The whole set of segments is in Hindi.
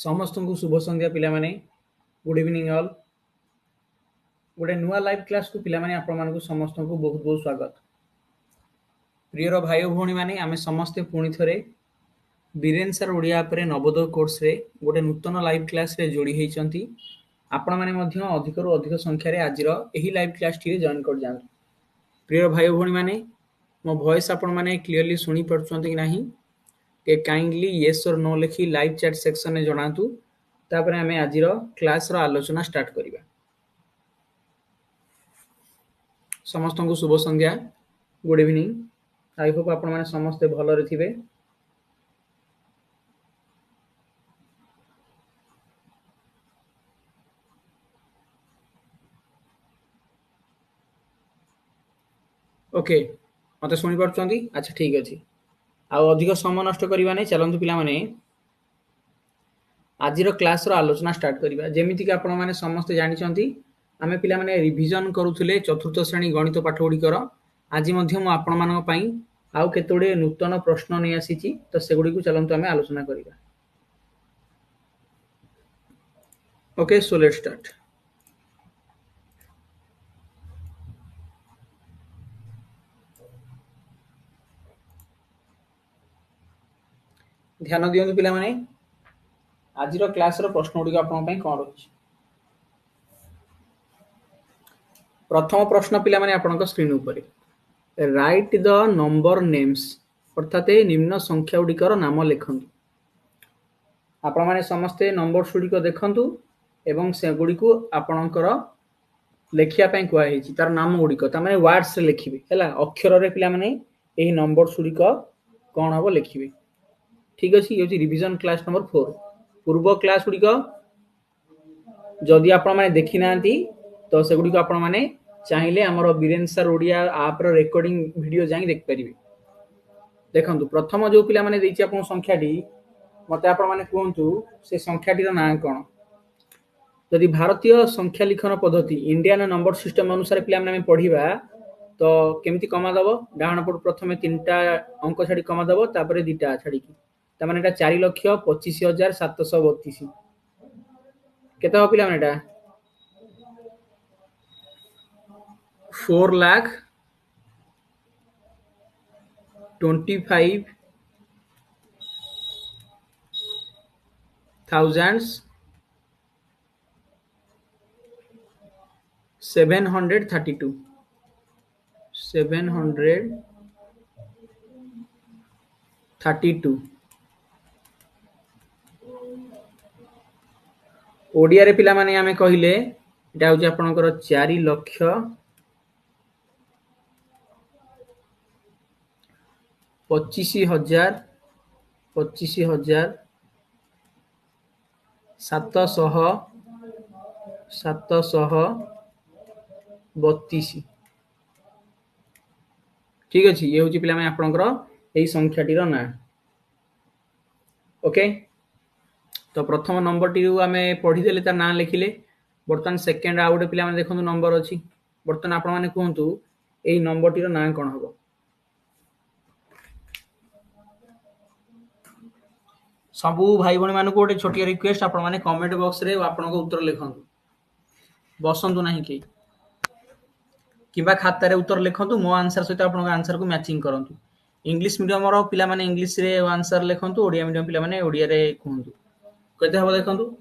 समस्त को शुभ संध्या पिला माने गुड इवनिंग ऑल गोटे नुआ लाइव क्लास को पिला माने आपण मानकु समस्त को बहुत बहुत स्वागत। प्रियर भाई भौणी माने आमे समस्त पुणी थरे बीरेन सर ओडिया पर नवोदय कोर्स रे गोटे नूतन लाइव क्लास रे जोड़ी हेचंती। आपण माने मध्य अधिक रु अधिक संख्या रे आजिर एही लाइव क्लास टी रे जॉइन कर जांतु। प्रियर भाई भौणी माने मो वॉइस आपण माने क्लियरली सुनी पड़छंती कि नाही के काइंडली येस और नो लिखि लाइव चैट सेक्शन में जणातु। तापर आमे आजिर क्लास रो आलोचना स्टार्ट करिबा। समस्त को शुभ संध्या गुड इवनिंग। आई होप आपण माने समस्त भल रे थिबे। ओके मते सुनी पड़छंती। अच्छा ठीक अछि आ अधिक समय नष्ट करिबा नै चलंतु पिला माने आजिर क्लास रो आलोचना स्टार्ट करिबा। जेमिति कि आपण माने समस्त जानि छंती आमे पिला माने रिवीजन करूथुले चतुर्थ श्रेणी गणित पाठ गुडीकर। आज मध्य मु आपण मानक पई आउ केतोडे नूतन प्रश्न नै आसीची तो सेगुडी को चलंतु आमे आलोचना करिबा। Okay so let's start. ध्यान दियंतु पिला माने आजिर क्लास रो प्रश्न गुडी आपण पई कोन रहिछि। प्रथम प्रश्न पिला माने आपनक स्क्रीन ऊपर राइट द नंबर नेम्स अर्थात निम्न संख्या गुडीकर नाम लिखंतु। आपण माने समस्ते नंबर गुडीक देखंतु एवं से गुडी को आपनकर लेखिया पई कुआ हेछि तार नाम गुडीक ता माने वर्ड्स रे लिखिबे हैला। अक्षर रे पिला माने एही नंबर गुडीक कोन हबो लिखिबे। ठीक अछि यो रिवीजन क्लास नंबर 4 पूर्व क्लास गुडीक जदि आपण माने देखि नांती तो से गुडी को आपण माने चाहिले हमर बीरेन सर ओडिया ऐप रो रिकॉर्डिंग वीडियो जाई देख परिबे। देखंतु प्रथम जो पिला माने देछि आपण संख्याटी मते आपण माने कहंतु से संख्याटी रो नाम कोन। यदि भारतीय संख्या लिखन पद्धति इंडियन नंबर सिस्टम अनुसार पिला माने पढिबा तो केमिति कमा दबो डाहण पट प्रथमे तीनटा अंक छाडी कमा दबो तापरे दुटा छाडी की त माने एटा 4,25,732 केता हो पिला माने एटा 4,25,732 732 ओडिया रे पिला माने आमे कहिले एटा होची आपनकर 4,25,732 ठीक अछि। ये होची पिला माने आपनकर एही संख्याटी रो ना। ओके तो प्रथम नंबर टी आमे पढी देले तार नाम लिखिले। बर्तन सेकंड आ गोटे पिला माने देखंतु नंबर अछि। बर्तन आपण माने कहंतु एही नंबर टी रो नाम कोन हबो। सबु भाई बणी मानको गोटे छोटिया रिक्वेस्ट आपण माने कमेंट बॉक्स रे आपण को उत्तर लिखंतु। बसंतु नाही के किबा खाता रे उत्तर लिखंतु। मो आंसर सहित आपण आंसर को मैचिंग करंतु। इंग्लिश मीडियम रो पिला माने इंग्लिश रे आंसर लिखंतु। ओडिया मीडियम पिला माने ओडिया रे कहंतु। केते हबो देखंतु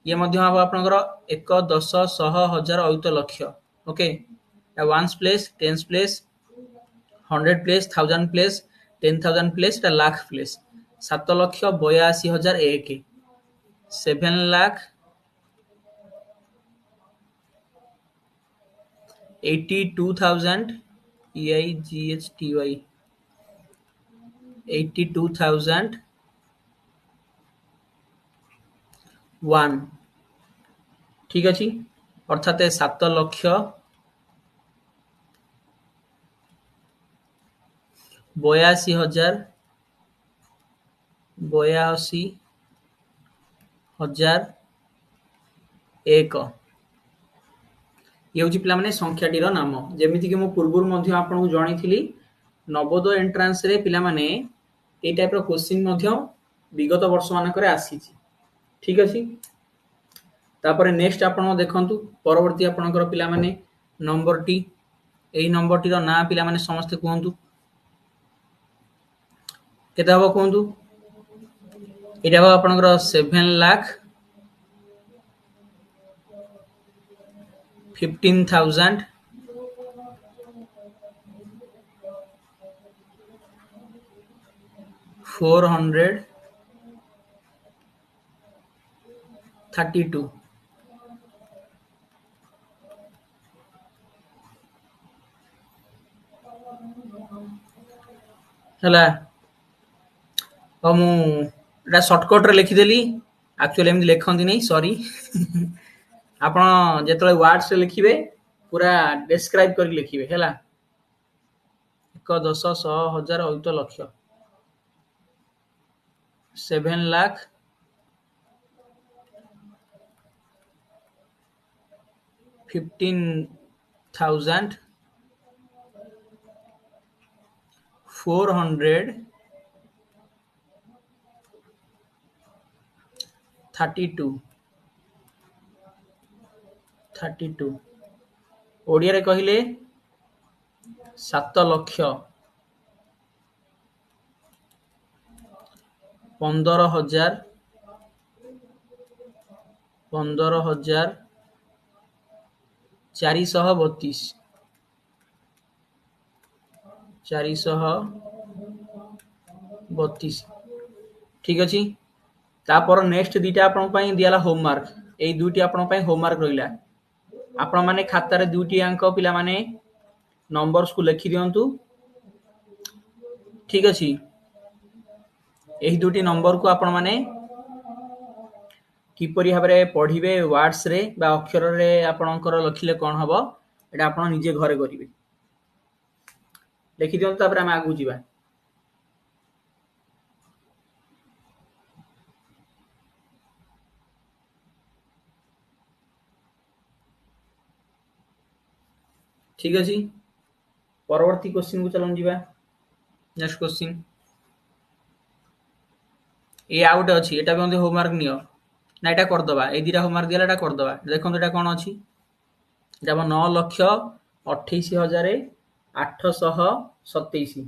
ये मध्य हबो आपनकर 1 10 100 1000 अयुत लक्ष। Okay ones place tens place 100 place 1000 place 10000 place ता लाख प्लेस 7,82,001 7,82,000 EIGHTY 82,001 ठीक अछि अर्थात 7,82,001 ये होची पिला माने संख्याटी रो नाम। जेमिति कि मो पूर्वरु मध्ये आपन को जणाइथिली नवोदय एंट्रांस रे पिला माने ए टाइप रो क्वेश्चन मध्ये विगत वर्ष मानकरे आसीची। ठीक अछि। तापर नेक्स्ट आपण देखंतु परवर्ती आपणकर पिला माने नंबर टी एई नंबर टी रो ना पिला माने समस्त कहंतु केते हबो कहंतु एटा हबो आपणकर 7,15,000 432 हला मु एटा शॉर्टकट रे लिखि देली एक्चुअली एमि लेखंती नै सॉरी आपण जेतले वर्ड्स रे लिखिबे पूरा डिस्क्राइब करि लिखिबे हला 1 10 100 1000 अयुत लक्ष 7 लाख 15,432 ओडिया रे कहिले 7 लक्ष 15,000 432 ठीक अछि। तापर नेक्स्ट दीटा आपण पई दियाला होमवर्क एई दुटी आपण पई होमवर्क रहिला आपण माने खाता रे दुटी अंक पिला माने नंबर्स को लिखि दियंतु ठीक अछि। एही दुटी नंबर को आपण माने किपरि भाबरे पढिबे वर्ड्स रे बा अक्षर रे आपणकर लखिले कोन हबो एटा आपण निजे घरे करिवे लिखि दियंतु तापर हम आगु जिबा ठीक अछि। परवर्ती क्वेश्चन को चलन जिबा नेक्स्ट क्वेश्चन ए आउट अछि एटा भी होमवर्क नियो ना एटा कर दबा ए दिरा होमवर्क दिला एटा कर दबा देखन एटा कोन अछि जब 9,28,827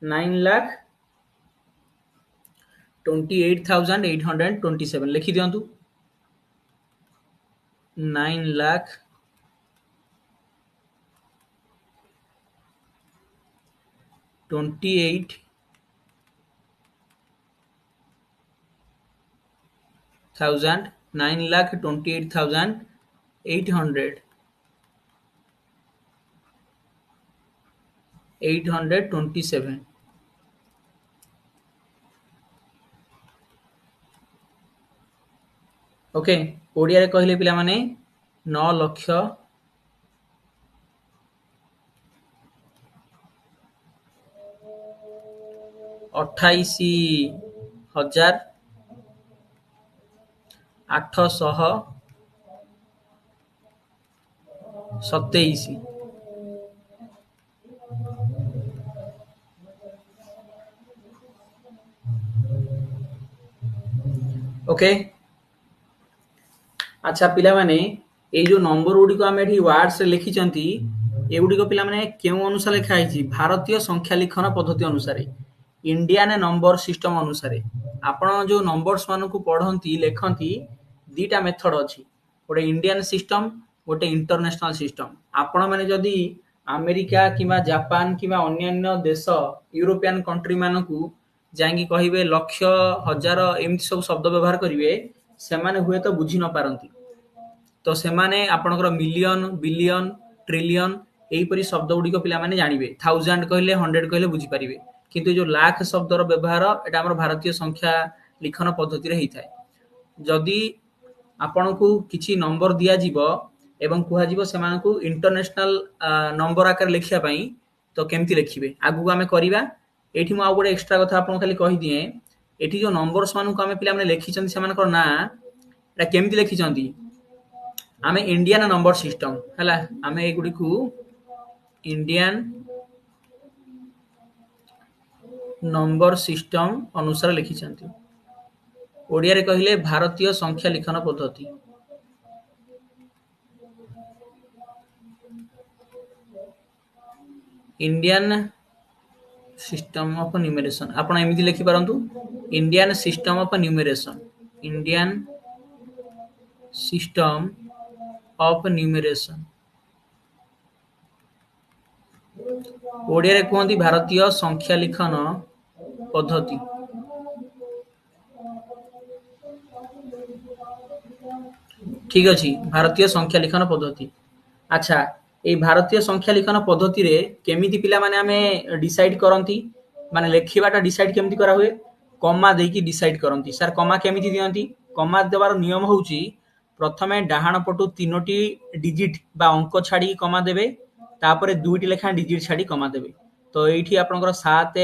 9,28,827 लिखि दियंतु 9,28,827 ओके ओडिया रे कहिले पिला माने 9 लक्ष 28,827 ओके अच्छा पिला माने ए जो नंबर गुडी को हम एठी वर्ड्स रे लिखि चंती ए गुडी को पिला माने केउ अनुसार लिखा हिची भारतीय संख्या लिखन पद्धति अनुसार इंडियन नंबर सिस्टम अनुसार आपण जो नंबर्स मान को पढंती लेखंती दीटा मेथड अछि गोटे इंडियन सिस्टम गोटे इंटरनेशनल सिस्टम आपण माने जदी अमेरिका किबा जापान किबा अन्य देश यूरोपियन कंट्री मानकू जांगी कहिबे लक्ष हजार एमति सब शब्द व्यवहार करिवे सेमाने हुए तो बुझी न पारंती तो सेमाने आपणकर मिलियन बिलियन ट्रिलियन एही परी शब्द गुडी को पिला माने जानिबे 1000 कहले 100 कहले बुझी पारिबे किंतु जो लाख शब्दर व्यवहार एटा हमर भारतीय संख्या लिखन पद्धति रे हिथाय जदी आपणकू किछि नंबर दिया जिवो एवं कुहा जिवो सेमानकू इंटरनेशनल नंबर आकार लिखिया पई तो केमति लिखिबे आगु आमे करिबा एठी म आ गुडे एक्स्ट्रा कथा आपन खाली कहि दिए एठी जो नंबर्स मानु को आमे पिला माने लिखि चंती सेमानकर ना एटा केमति लिखि चंती आमे इंडियन नंबर सिस्टम हला आमे ए गुडी को इंडियन नंबर सिस्टम अनुसार लिखि चंती ओडिया रे कहिले भारतीय संख्या लिखन पद्धति इंडियन सिस्टम ऑफ न्यूमरेशन आपण एमिति लिखि परंतु Indian system of numeration Indian system of numeration Odia रे कहंती भारतीय संख्या लिखन पद्धति ठीक अछि भारतीय संख्या लिखन पद्धति अच्छा ए भारतीय संख्या लिखन पद्धति रे केमिति पिला माने हमें डिसाइड करंती माने लेखिबाटा डिसाइड केमिति करा हुए कॉमा देकी डिसाइड करंती सर कॉमा केमिति दियंती कॉमा देबार नियम होउची प्रथमे डाहाण पटु तीनोटी डिजिट बा अंक छाडी कॉमा देबे तापरे दुईटी लेखा डिजिट छाडी कॉमा देबे तो एठी आपनकर 7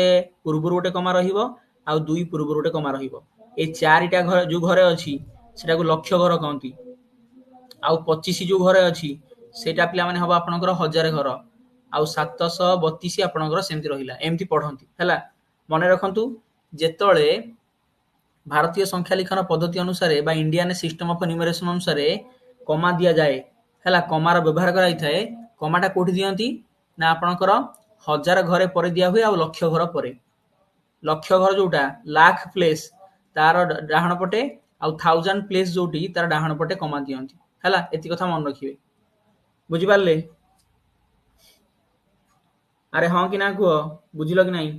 पूर्वरु गोटे कॉमा रहिबो आ 2 पूर्वरु गोटे कॉमा रहिबो ए चारिटा घर जो घरे अछि सेटा को लक्ष्य घर कहंती आउ 25 जो घरे अछि सेटा पिला माने हबो आपनकर 1000 घर आउ 732 आपनकर सेमति रहिला एमति पढंती हैला मने रखंतु जेतळे भारतीय संख्या लिखन पद्धति अनुसार बा इंडियन सिस्टम ऑफ न्यूमरेशन अनुसार कॉमा दिया जाए हैला कॉमार व्यवहार कराई थाए कॉमाटा कोठी दियंती ना आपनकर 1000 घरे परे दिया हुए आ लक्ष्य घर परे लक्ष्य घर जोटा लाख प्लेस तार डाहाण पटे आ 1000 प्लेस जोटी तार डाहाण पटे कॉमा दियंती हैला एति कथा मन रखिबे बुझि पारले अरे हां कि ना को बुझिलो कि नाही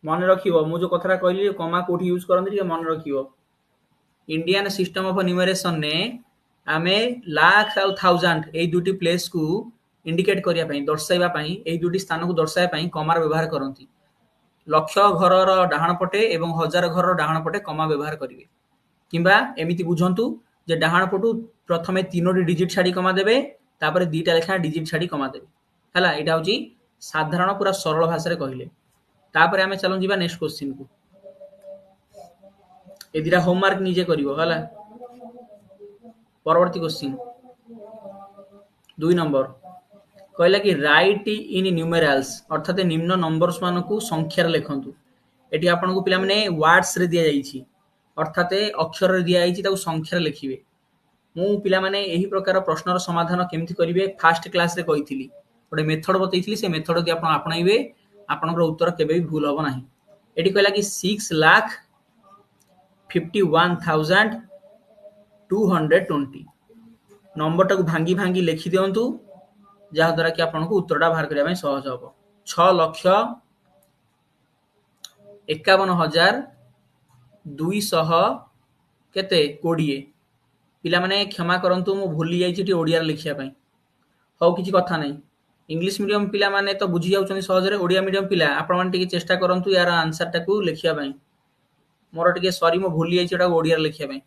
मन रखिबो मु जो कथरा कहली कॉमा कोठी यूज करंती के मन रखिबो इंडियन सिस्टम ऑफ न्यूमरेशन ने आमे लाख और 1000 ए दुटी प्लेस को इंडिकेट करिया पई दर्शाइबा पई ए दुटी स्थान को दर्शाइबा पई कॉमार व्यवहार करंती लक्ष्य घर रो डाहाण पटे एवं 1000 घर रो डाहाण पटे कॉमा व्यवहार करिवे किंबा एमिति बुझंतु जे डाहाण पटु प्रथमे तीनोटी डिजिट छाडी कमा देबे तापरे दुईटा लेखा डिजिट छाडी कमा देबे हला एटा होची साधारण पूरा सरल भाषा रे कहिले तापरे हमें चलन जीवा नेक्स्ट क्वेश्चन को ए दिरा होमवर्क निजे करिवो हला परवर्ती क्वेश्चन 2 नंबर कहला कि राइट इन न्यूमेरल्स अर्थात निम्न नंबर्स मान को संख्या रे लिखंतु एटी आपन को पिला माने वर्ड्स रे दिया जाईची अर्थात अक्षर रे दिया जाईची ताऊ संख्या रे लिखिबे मु पिला माने एही प्रकार प्रश्नर समाधान केमिति करिवे फर्स्ट क्लास रे कहिथिली गोटे मेथड बतैथिली से मेथड दि आपन आपणाइबे आपनकर उत्तर केबे भी भूल होबो नाही एटी कहला कि 6,51,220 नंबर टाको भांगी भांगी लिखि दियंतु जहा द्वारा कि आपन को उत्तरटा बाहर करिया में सहज होबो 6,51,200 केते 20 पिला माने क्षमा करंतु मु भूली जाईची टी ओडिया रे लिखिया पई हो किछि कथा नै इंग्लिश मीडियम पिला माने तो बुझी जाउछन सहज रे ओडिया मीडियम पिला आपन मान टिके चेष्टा करंतु यार आंसर टाकू लिखिया पई मोर टिके सॉरी मु भूली जाईची एटा ओडिया रे लिखिया पई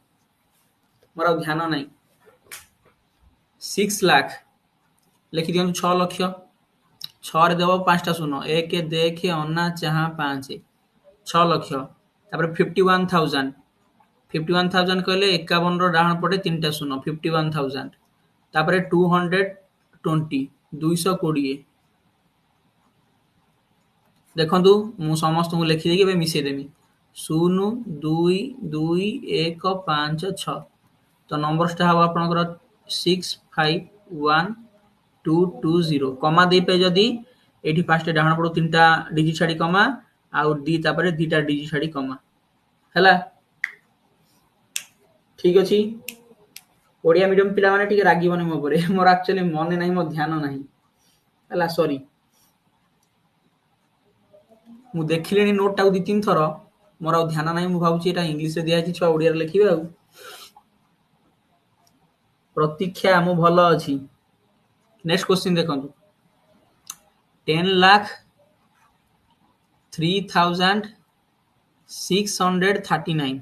मोर ध्यान नै 6 लाख लिखि दियंतु 6 लाख 6 रे देबो 5टा शून्य 1 देख अन्ना चाहा 5 6 लाख तापर 51,000 कहले 51 रो डाहण पटे 3टा शून्य 51,000 तापर 220 220 देखंतु मु समस्त मु लिखि देके बे मिसे देमी 0 2 2 1 5 6 तो नंबर स्टा हो आपनकर 651,220 कमा दे पे जदी एठी पांचटा डाहण पडो तीनटा डिजिट छाडी कमा आ दी तापरे दीटा डिजिट छाडी कमा हला ठीक अछि ओडिया मीडियम पिला माने ठीक रागी बने मो परे मोर एक्चुअली मन नाही मो ध्यान नाही हला सॉरी मु देखिलेनी नोट टाउ दी तीन थरो मोर आ ध्यान नाही मु भाबुची एटा इंग्लिश रे दिया छि छुआ ओडिया रे लिखिबे आ प्रतीक्षा मु भलो अछि नेक्स्ट क्वेश्चन देखंतु 10,03,639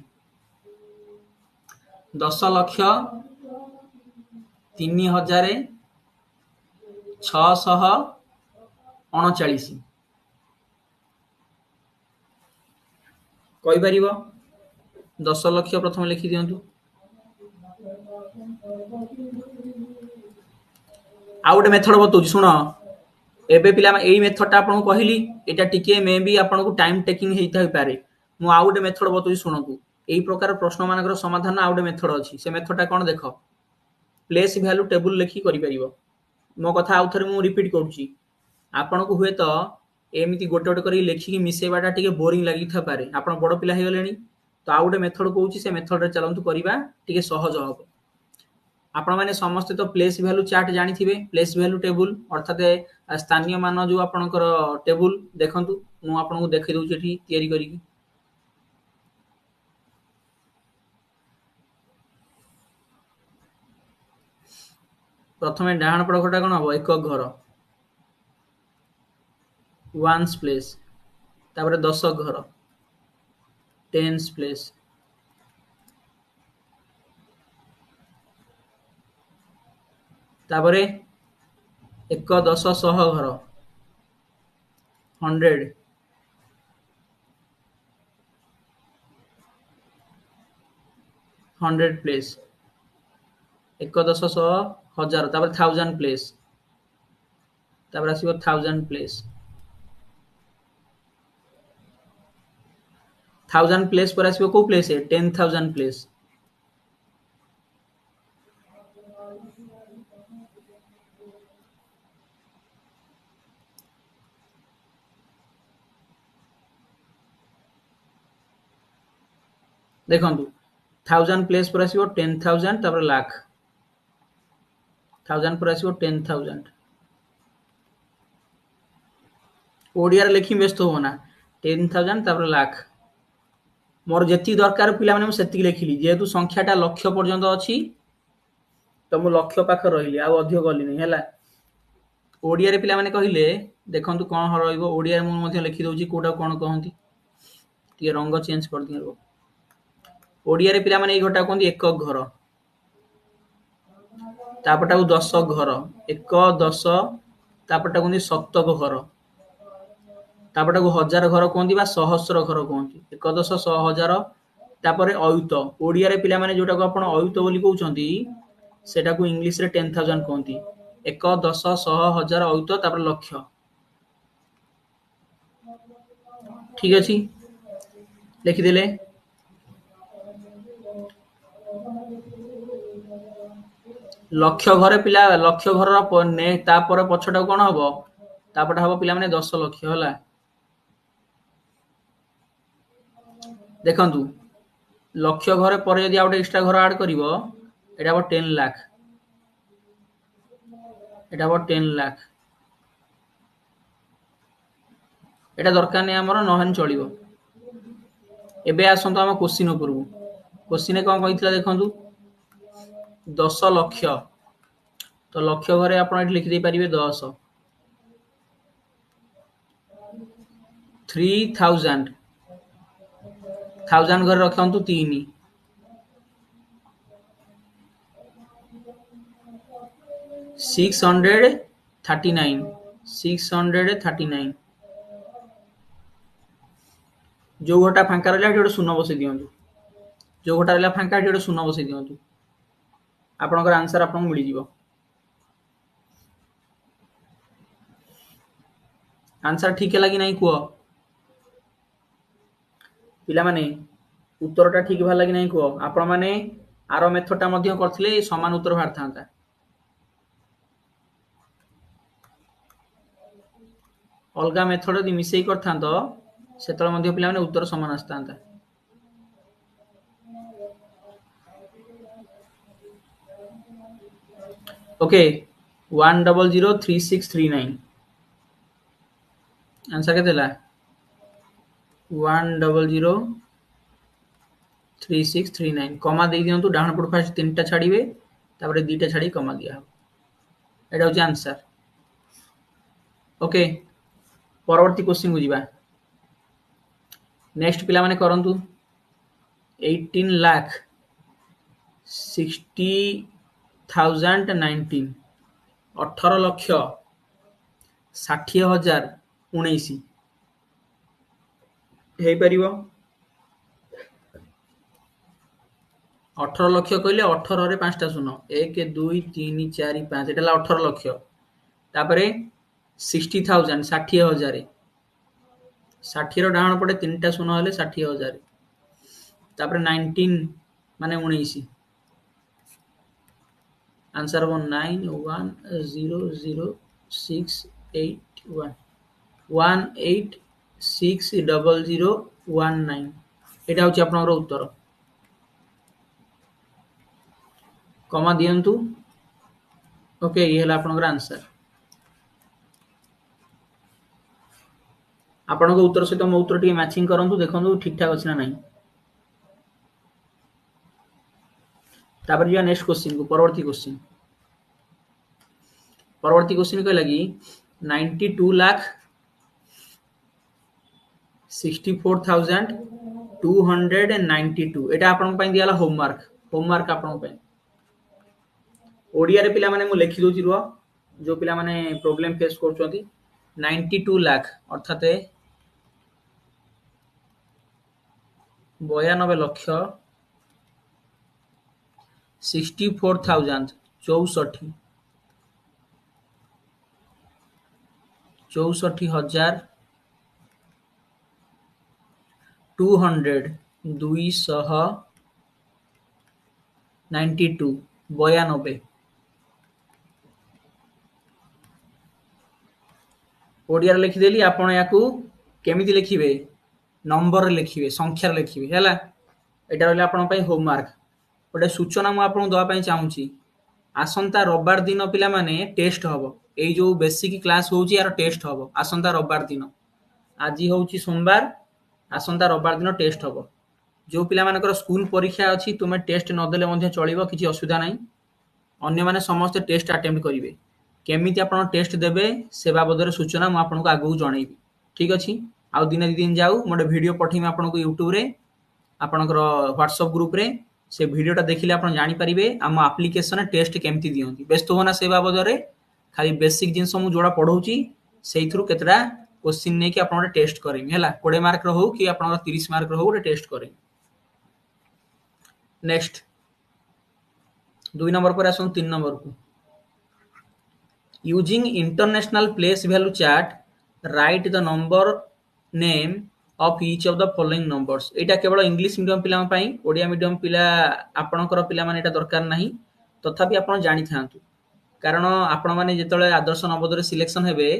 10,03,639 कहि परिबो 10 लाख प्रथम लिखि दियंतु आउट मेथड बतौची सुनो एबे पिला एई मेथड ता आपन कहली एटा टिके मे बी आपन को टाइम टेकिंग हेता पारे मु आउट मेथड बतौची सुनो को एई प्रकार प्रश्न मानकर समाधान आउटे मेथड अछि से मेथडटा कोन देखो प्लेस वैल्यू टेबल लेखि करि परिबो मो कथा आउ थरे मु रिपीट करूची आपण को हुए तो एमिति गोटे गोटे करी लेखिकी मिसेबाटा टिके बोरिंग लागि था पारे आपण बड़ पिला हे गलेनी तो आउ गोटे मेथड कहूची से मेथड रे चलंतु करिबा टिके सहज हबो आपण माने समस्त तो प्लेस वैल्यू चार्ट जानि थिबे प्लेस वैल्यू टेबल अर्थात स्थानीय मान जो आपणकर टेबल देखंतु मु आपण को देखै दउची एठी तयारी करिकी प्रथमे डाहाण पड़ घरटा कोन हबो एक घर वन्स प्लेस तापर 10 घर टेन्स प्लेस तापर 1 10 100 घर 100 100 प्लेस 1 10 100 1000 तापर 1000 प्लेस तापर आसीबो 1000 प्लेस 1000 प्लेस पर आसीबो को प्लेस है 10000 प्लेस देखंतु 1000 प्लेस पर आसीबो 10000 तापर लाख 1000 पर आसीबो 10000 ओडिया रे लेखि व्यस्त हो ना 10000 तापर लाख मोर जेति दरकार पिला माने म सेति लेखिली जेहेतु संख्याटा लक्ष्य पर्यंत अछि तो मु लक्ष्य पाख रहिली आ अधिक गली नै हैला ओडिया रे पिला माने कहिले देखंतु कोन ह रहइबो ओडिया रे मु मध्ये लिखि दउची कोटा कोन कहंती टिके रंग चेंज कर दियो ओडिया रे पिला माने ए घटा कहंती एक घर तापटा 10 घर 1 10 तापटा कहंती शतक घर तापटा को हजार घर कहंती बा सहस्र घर कहंती 1 10 100 हजार तापरे अयुत ओडिया रे पिला माने जोटा को आपण अयुत बोली कहउचंती सेटा को इंग्लिश रे 10000 कहंती 1 10 100 हजार अयुत तापर लक्ष्य ठीक अछि लिखि देले लक्ष्य घरे पिला लक्ष्य घर ने तापर पछटा कोन हबो तापटा हबो पिला माने 10 लक्ष्य होला देखंतु लक्ष्य घरे पर यदि आउटे एक्स्ट्रा घर ऐड करिवो एटा हबो 10 लाख एटा हबो 10 लाख एटा दरकार नै हमर नहन चलिवो एबे आसंतो हम क्वेश्चन उपरु क्वेश्चन कोन कहितला देखंतु 10 लक्ष्य तो लक्ष्य घरे आपण एठी लिखि दे परिबे 10 3000 1000 घरे रखंतु 3 639 639 जो घटा फांका रहला एठी शून्य बसै दियंतु जो घटा रहला फांका एठी शून्य बसै दियंतु आपनकर आंसर आपन मिलि जिवो आंसर ठीक है लगी नहीं कुह पिला माने उत्तरटा ठीक भा लगी नहीं कुह आपण माने आरो मेथडटा मध्य करथिले समान उत्तर बाहर थांता अलगा मेथड यदि मिसई करथांतो सेतल मध्य पिला माने उत्तर समान आस्तांता ओके 1003639 आंसर के देला 1003639 कमा दे दियंतु डाहण पट फास्ट तीनटा छाडीबे तापर दीटा छाडी कमा दिया एटा होची आंसर ओके परवर्ती क्वेश्चन को जीवा नेक्स्ट पिला माने करंतु 18 लाख 60,019 18 लक्ष 60,019 हे परिबो 18 लक्ष कहले 18 रे 5टा शून्य 1 2 3 4 5 एटा 18 लक्ष तापरे 60,000 60,000 60 रो डाहण पटे 3टा शून्य हेले 60,000 तापर 19 माने 19 आंसर हम 910681 18600019 एटा होची आपनकर उत्तर कमा दियंतु ओके ये हला आपनकर आंसर आपनको उत्तर सहित मो उत्तर टी मैचिंग करंतु देखंतु ठीक ठाक अछि ना नहीं तापर जिया नेक्स्ट क्वेश्चन को परवर्ती क्वेश्चन कहला कि 92 लाख 64292 एटा आपन पई दियाला होमवर्क आपन पई ओडिया रे पिला माने मु लिखि दोची रुआ जो पिला माने प्रॉब्लम फेस करछोती 92 लाख अर्थात 92 लक्ष 64000 64,000 200 292 92 ओडिया लिखिदेली आपण याकू केमिति लिखिबे नंबर लिखिबे संख्या लिखिबे हैला एटा रहले आपण पई होमवर्क ओटे सूचना मु आपण दवा पई चाहूची आसंता रविवार दिन पिला माने टेस्ट हबो एई जो बेसिक क्लास होउची यार टेस्ट हबो आसंता रविवार दिन आजि होउची सोमवार आसंता रविवार दिन टेस्ट हबो जो पिला मानकर स्कूल परीक्षा अछि तुमे टेस्ट न देले मध्ये चलिबो किछि असुविधा नाही अन्य माने समस्त टेस्ट अटेम्प्ट करिवे केमिति आपण टेस्ट देबे से बाबदरे सूचना मु आपनको आगु जणैबी ठीक अछि आ दिन दिन जाऊ मोटे वीडियो पठेमी आपनको YouTube रे आपनकर WhatsApp ग्रुप रे से वीडियोटा देखिले आपण जानि परिबे हम एप्लीकेशन टेस्ट केमिति दियंती व्यस्त होना से बाबदरे खाली बेसिक जिंस मु जोडा पढौची सेइथरु केतरा क्वेश्चन नै कि आपण टेस्ट करेमी हैला 20 मार्क रो हो कि आपण 30 मार्क रो हो टेस्ट करेमी नेक्स्ट 2 नंबर पर आसन 3 नंबर को using international place value chart write the number name of each of the following numbers एटा केवल इंग्लिश मीडियम पिला पई ओडिया मीडियम पिला आपणकर पिला माने एटा दरकार नाही तथापि आपण जानि थांतु कारण आपण माने जेतले आदर्श नवोदय सिलेक्शन हेबे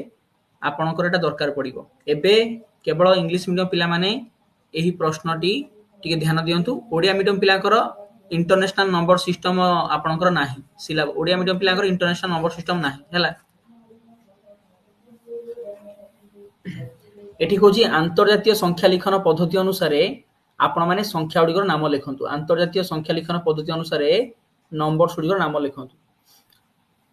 आपणकर एटा दरकार पड़िबो एबे केवल इंग्लिश मीडियम पिला माने एही प्रश्नटी टिके ध्यान दियंतु ओडिया मीडियम पिलाकर इंटरनेशनल नंबर सिस्टम आपणकर नाही सिला ओडिया मीडियम पिलाकर इंटरनेशनल नंबर सिस्टम नाही हैला एठी कोची अंतर्जातीय संख्या लिखन पद्धति अनुसार आपण माने संख्या गुडीकर नाम लिखंतु अंतर्जातीय संख्या लिखन पद्धति अनुसार नंबर गुडीकर नाम लिखंतु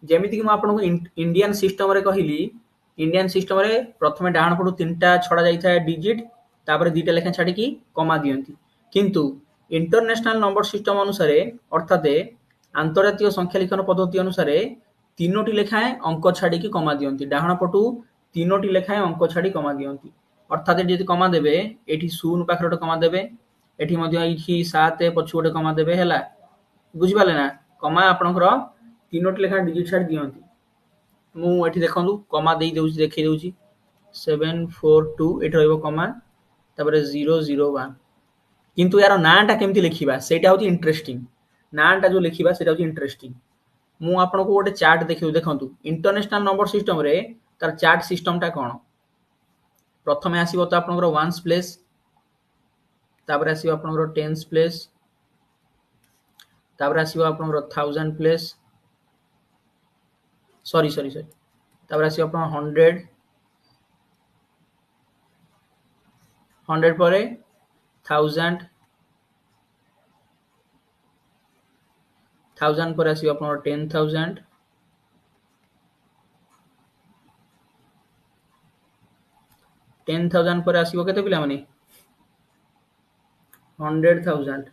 जेमिति कि म आपनको इंडियन सिस्टम रे कहिली इंडियन सिस्टम रे प्रथमे डाहण पडु तीनटा छडा जाई थाए डिजिट तापर दीटा लेखा छाडी की कमा दियंती किंतु इंटरनेशनल नंबर सिस्टम अनुसार अर्थात अंतर्जातीय संख्या लिखन पद्धति अनुसार तीनोटी लेखाए अंक छाडी की कमा दियंती डाहण पटु तीनोटी लेखाए अंक छाडी कमा दियंती अर्थात जदि कमा देबे एठी 0 पाखरटे कमा देबे एठी मध्ये एठी 7 पछुटे कमा देबे हैला बुझि पाले ना कमा आपनकर तीनोटी लेखा डिजिट छाडी दियंती मु एठी देखंतु कमा देई देउची देखै देउची 742 एठी रहइबो कमा तापर 001 किंतु यार नाटा केमति लिखिबा सेटा होची इंटरेस्टिंग नाटा जो लिखिबा सेटा होची इंटरेस्टिंग मु आपनको गोटे चार्ट देखियो देखंतु इंटरनेशनल नंबर सिस्टम रे तार चार्ट सिस्टम टा कोन प्रथमे आसीबो त आपनकर वन्स प्लेस तापर आसीबो आपनकर टेन्स प्लेस तापर आसीबो आपनकर थाउजेंड प्लेस सॉरी तापर आसीबो आपन 100 परे 1000 पर आसीबो आपनकर 10000 10,000 पर आसीबो केते पिला माने 100,000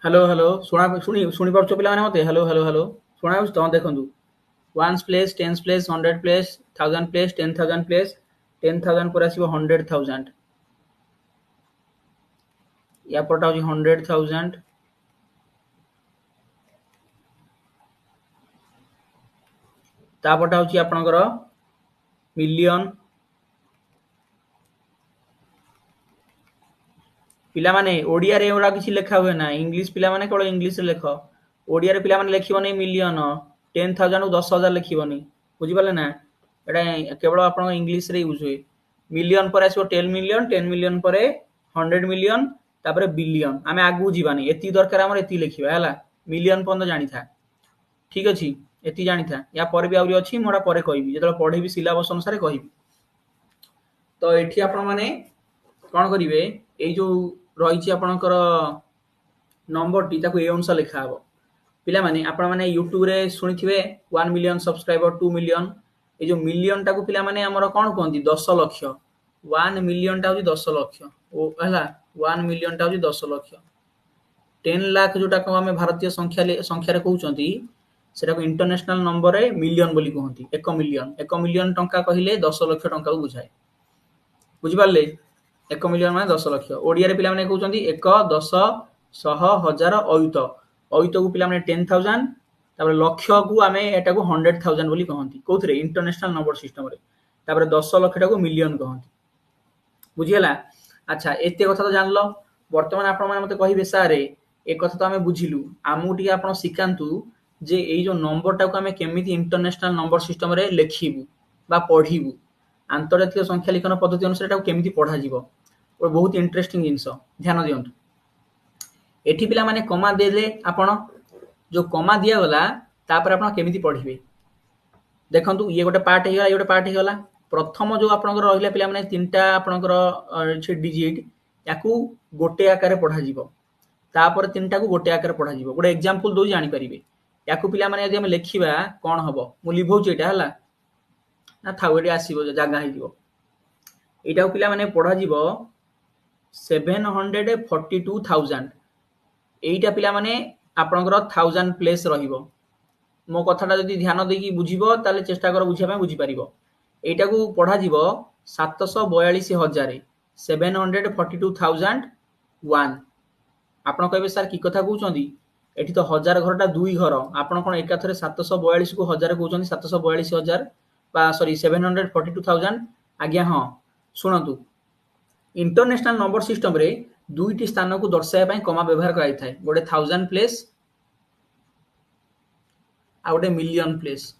हेलो हेलो शुणी पार्छ पिला माने मते हेलो हेलो हेलो शुणा तो देखंतु ones place tens place 100 place 1000 place 10000 place 10000 पर आसीबो 100000 या परटा होची 100000 ता परटा होची आपनकर मिलियन पिला माने ओडिया रे एवडा किछि लेखा हुए ना इंग्लिश पिला माने केवल इंग्लिश रे लेख ओडिया रे पिला माने लेखिबो नै मिलियन 10000 को 10000 लेखिबो नै बुझि पाले ना एटा केवल आपन इंग्लिश रे यूज हुए मिलियन पर आसीबो 10 मिलियन 10 मिलियन पर 100 मिलियन तापर बिलियन आमे आगु जीवानी एति दरकार हमर एति लेखिबा हला मिलियन पन जानि था ठीक अछि एति जानि था या पर भी आउरी अछि मोडा परे कहिबी जेतल पढेबी सिलेबस अनुसार कहिबी तो एठी आपण माने कोन करिवे एई जो रहिछि आपणकर नंबर टी ताको ए अनुसार लिखा हबो पिला माने आपण माने YouTube रे सुनिथिबे 1 मिलियन सब्सक्राइबर 2 मिलियन ए जो मिलियन टाको पिला माने हमर कोन कहंती 10 लाख 1 मिलियन टा होची 10 लाख ओ हला 1 मिलियन टा होची 10 लाख 10 लाख जोटा को हमें भारतीय संख्या रे कहउचंती सेटा को इंटरनेशनल नंबर रे मिलियन बोली कहंती 1 मिलियन टंका कहिले 10 लाख टंका को बुझाए बुझि पाले 1 मिलियन माने 10 लाख ओडिया रे पिला माने कहउचंती 1 10 100 1000 अयुत अयुत को पिला माने 10000 तापर लक्ष को आमे एटा को 100000 बोली कहंती कोथरे इंटरनेशनल नंबर सिस्टम रे तापर 10 लाख टा को मिलियन कहंती बुझियला अच्छा एते कथा तो जानलो वर्तमान आपण माने मते कहिबे सारे ए कथा तो हमें बुझिलु आमु टी आपण सिकांतु जे एई जो नंबर टा को हमें केमिति इंटरनेशनल नंबर सिस्टम रे लेखिबु बा पढिबु आंतरजातीय संख्या लिखन पद्धति अनुसार एटा केमिति पढा जीवो और बहुत इंटरेस्टिंग जिंस ध्यान दियंतु एठी पिला माने कमा देले आपण जो कमा दिया गला तापर आपण केमिति पढिबे देखंतु ये गोटे पार्ट हे गोटे पार्ट हे प्रथम जो आपनकर रहिला पिला माने तीनटा आपनकर छै डिजिट याकू गोटे आकार पढा जीवो तापर तीनटा को गोटे आकार पढा जीवो गोटे एग्जांपल दो जानि परिबे याकू पिला माने यदि हम लेखिबा कोन हबो मु लिभौछि एटा हला ना थाउ एटी आसीबो जागा हे जीवो एटा पिला माने पढा जीवो 742000 एइटा पिला माने आपनकर 1000 प्लेस रहिबो मो कथाटा जदि ध्यान देकी बुझिबो ताले चेष्टा कर बुझिया पय बुझि परिबो एइटा को पढा जीवो 742000 742001 आपण कहबे सर की कथा कहउचंदी एठी तो हजार घरटा दुई घर आपण कोन एका थरे 742 को हजार कहउचंदी 742000 बा सॉरी 742000 आज्ञा हां सुनंतु इंटरनेशनल नंबर सिस्टम रे दुईटी स्थान को दर्शाया पय कमा व्यवहार कराई थाए गोटे 1000 प्लेस आ गोटे मिलियन प्लेस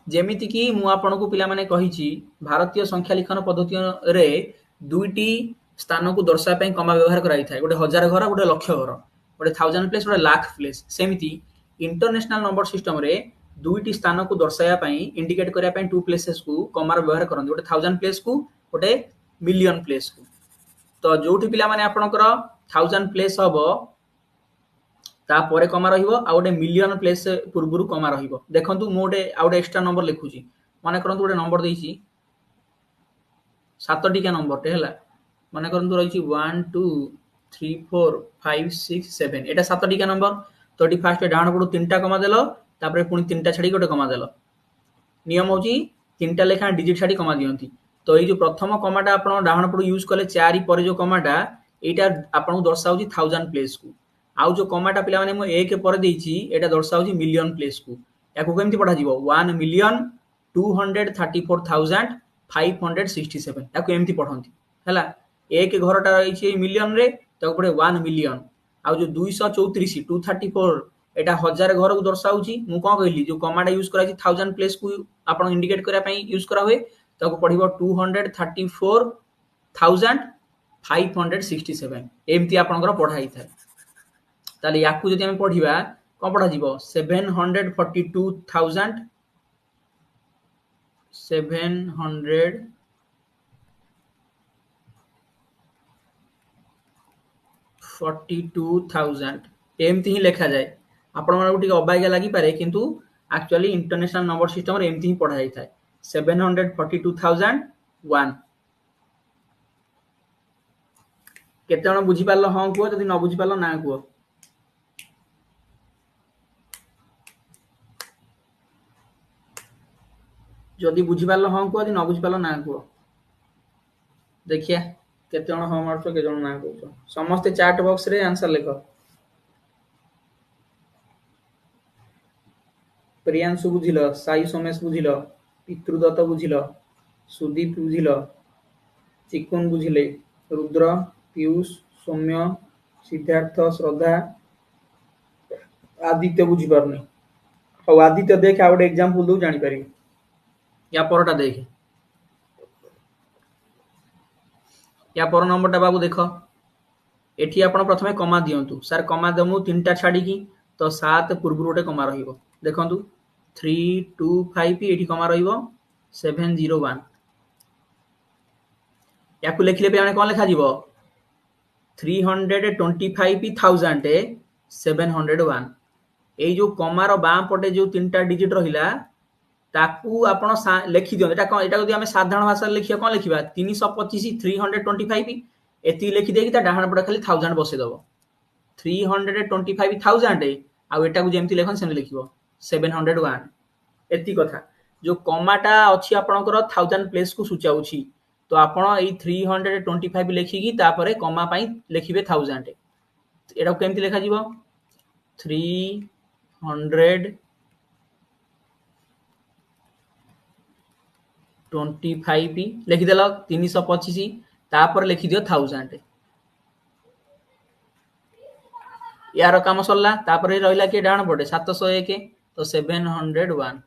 जेमिति कि मु आपन को पिला माने कहिछि भारतीय संख्या लिखन पद्धति रे दुईटी स्थान को दर्शाया पय कमा व्यवहार कराई थाए गोटे हजार घर गोटे लक्ष घर गोटे 1000 प्लेस गोटे लाख प्लेस सेमिति इंटरनेशनल नंबर सिस्टम रे दुईटी स्थान को दर्शाया पय इंडिकेट करिया पय टू प्लेसेस को कमार व्यवहार करन गोटे 1000 प्लेस को गोटे मिलियन प्लेस को तो जोठी पिला माने आपनकर 1000 प्लेस हबो ता परे कमा रहिबो आ गोटे मिलियन प्लेस पूर्वरु कमा रहिबो देखंतु मोडे आ गोटे एक्स्ट्रा नंबर लिखुची माने करंतु गोटे नंबर देइची सात टिका नंबर टे हला माने करंतु रहिची 1 2 3 4 5 6 7 एटा सात टिका नंबर तो डी फास्ट डाउन पडु तीनटा कमा देलो तापरे पुनी तीनटा छाडी गोटे कमा देलो नियम होची तीनटा लेखा डिजिट छाडी कमा दियंती तो ये जो प्रथम कमाटा आपण डाउन पडु यूज कले 4 पर जो कमाटा एटा आपण दर्शाउची 1000 प्लेस को आउ जो कमाटा पिला माने मो 1 पर देइची एटा दर्शाउची मिलियन प्लेस को याको केमति पढा जीवो 1 मिलियन 234567 याको एमति पढंती हला एक घरटा रहिची मिलियन रे तो पडे 1 मिलियन आउ जो 234 234 एटा हजार घर को दर्शाउची मु कोन कहली जो कमाटा यूज कराची 1000 प्लेस को आपण इंडिकेट करिया पई यूज करा होय ताको पढिबो 234567 एमति आपनकर पढाई थाए ताले याकू जदि हम पढिबा कोन पढा जीवो 742000 742,000 एमती ही लिखा जाए आपण मानको टिके अबाग्या लागि पारे किंतु एक्चुअली इंटरनेशनल नंबर सिस्टम रे एमती ही पढा जाय थाए 742,001 केते जण बुझी पारलो हां कुह जदि न बुझी पारलो ना कुह जदि बुझी पारलो हां कुह जदि न बुझी पारलो ना कुह देखिया केते जण हां मारछो केते जण ना कहछो समस्त चैट बॉक्स रे आंसर लिखो प्रियांशु बुझिल साई सोमेश बुझिल पितृदत्त बुझिल सुदीप बुझिल चिकुन बुझिले रुद्र पीयूष सौम्य सिद्धार्थ श्रद्धा आदित्य बुझी पारनी हौ आदित्य देख आ गोटे एग्जांपल दउ जानि पारि या परटा देख या पर नंबरटा बाबू देख एठी आपण प्रथमे कमा दियंतु सर कमा दमु तीनटा छाडी की तो 7 पूर्व गोटे कमा रहिबो देखंतु 325 एठी कमा रहिबो 701 याकु लेखिले पे आने कोन लेखा जीवो 325,701 एई जो कमार बां पटे जो तीनटा डिजिट रहिला ताकू आपण लेखि दियो एटा जदि आमे साधारण भाषा लिखिया कोन लिखिबा 325 325 एति लेखि देकी ता डाहाण पटे खाली 1000 बसे दबो 325,000 आ एटा को जेमति लेखन सेम लिखिबो 701 एति कथा जो कमाटा अछि आपणकर 1000 प्लेस को सूचाउछि तो आपण एई 325 लेखिकी तापरे कमा पई लेखिबे 1000 एटा केमति लेखा जीवो 325 लिखिदेल 325 तापर लिखि दियो 1000 यार काम सरला तापर रहिला कि डाण पटे 701 तो 701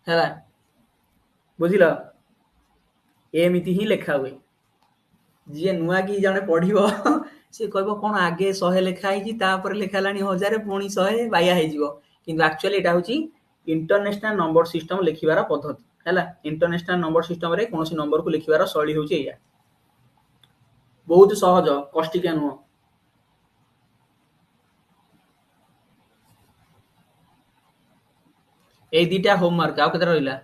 हैला बुझिल एमिति ही लेखा हुए जे नुआ की जने पढिबो से कहबो कोन आगे 100 लेखा है कि तापर लेखा लानी 1000 पुणी 100 बाया हे जीवो किंतु एक्चुअली एटा होची इंटरनेशनल नंबर सिस्टम लिखिबार पद्धति हैला इंटरनेशनल नंबर सिस्टम रे कोनोसी नंबर को लिखिबार शैली होची एया बहुत सहज कष्टिका नुह ए दीटा होमवर्क आ केते रहिला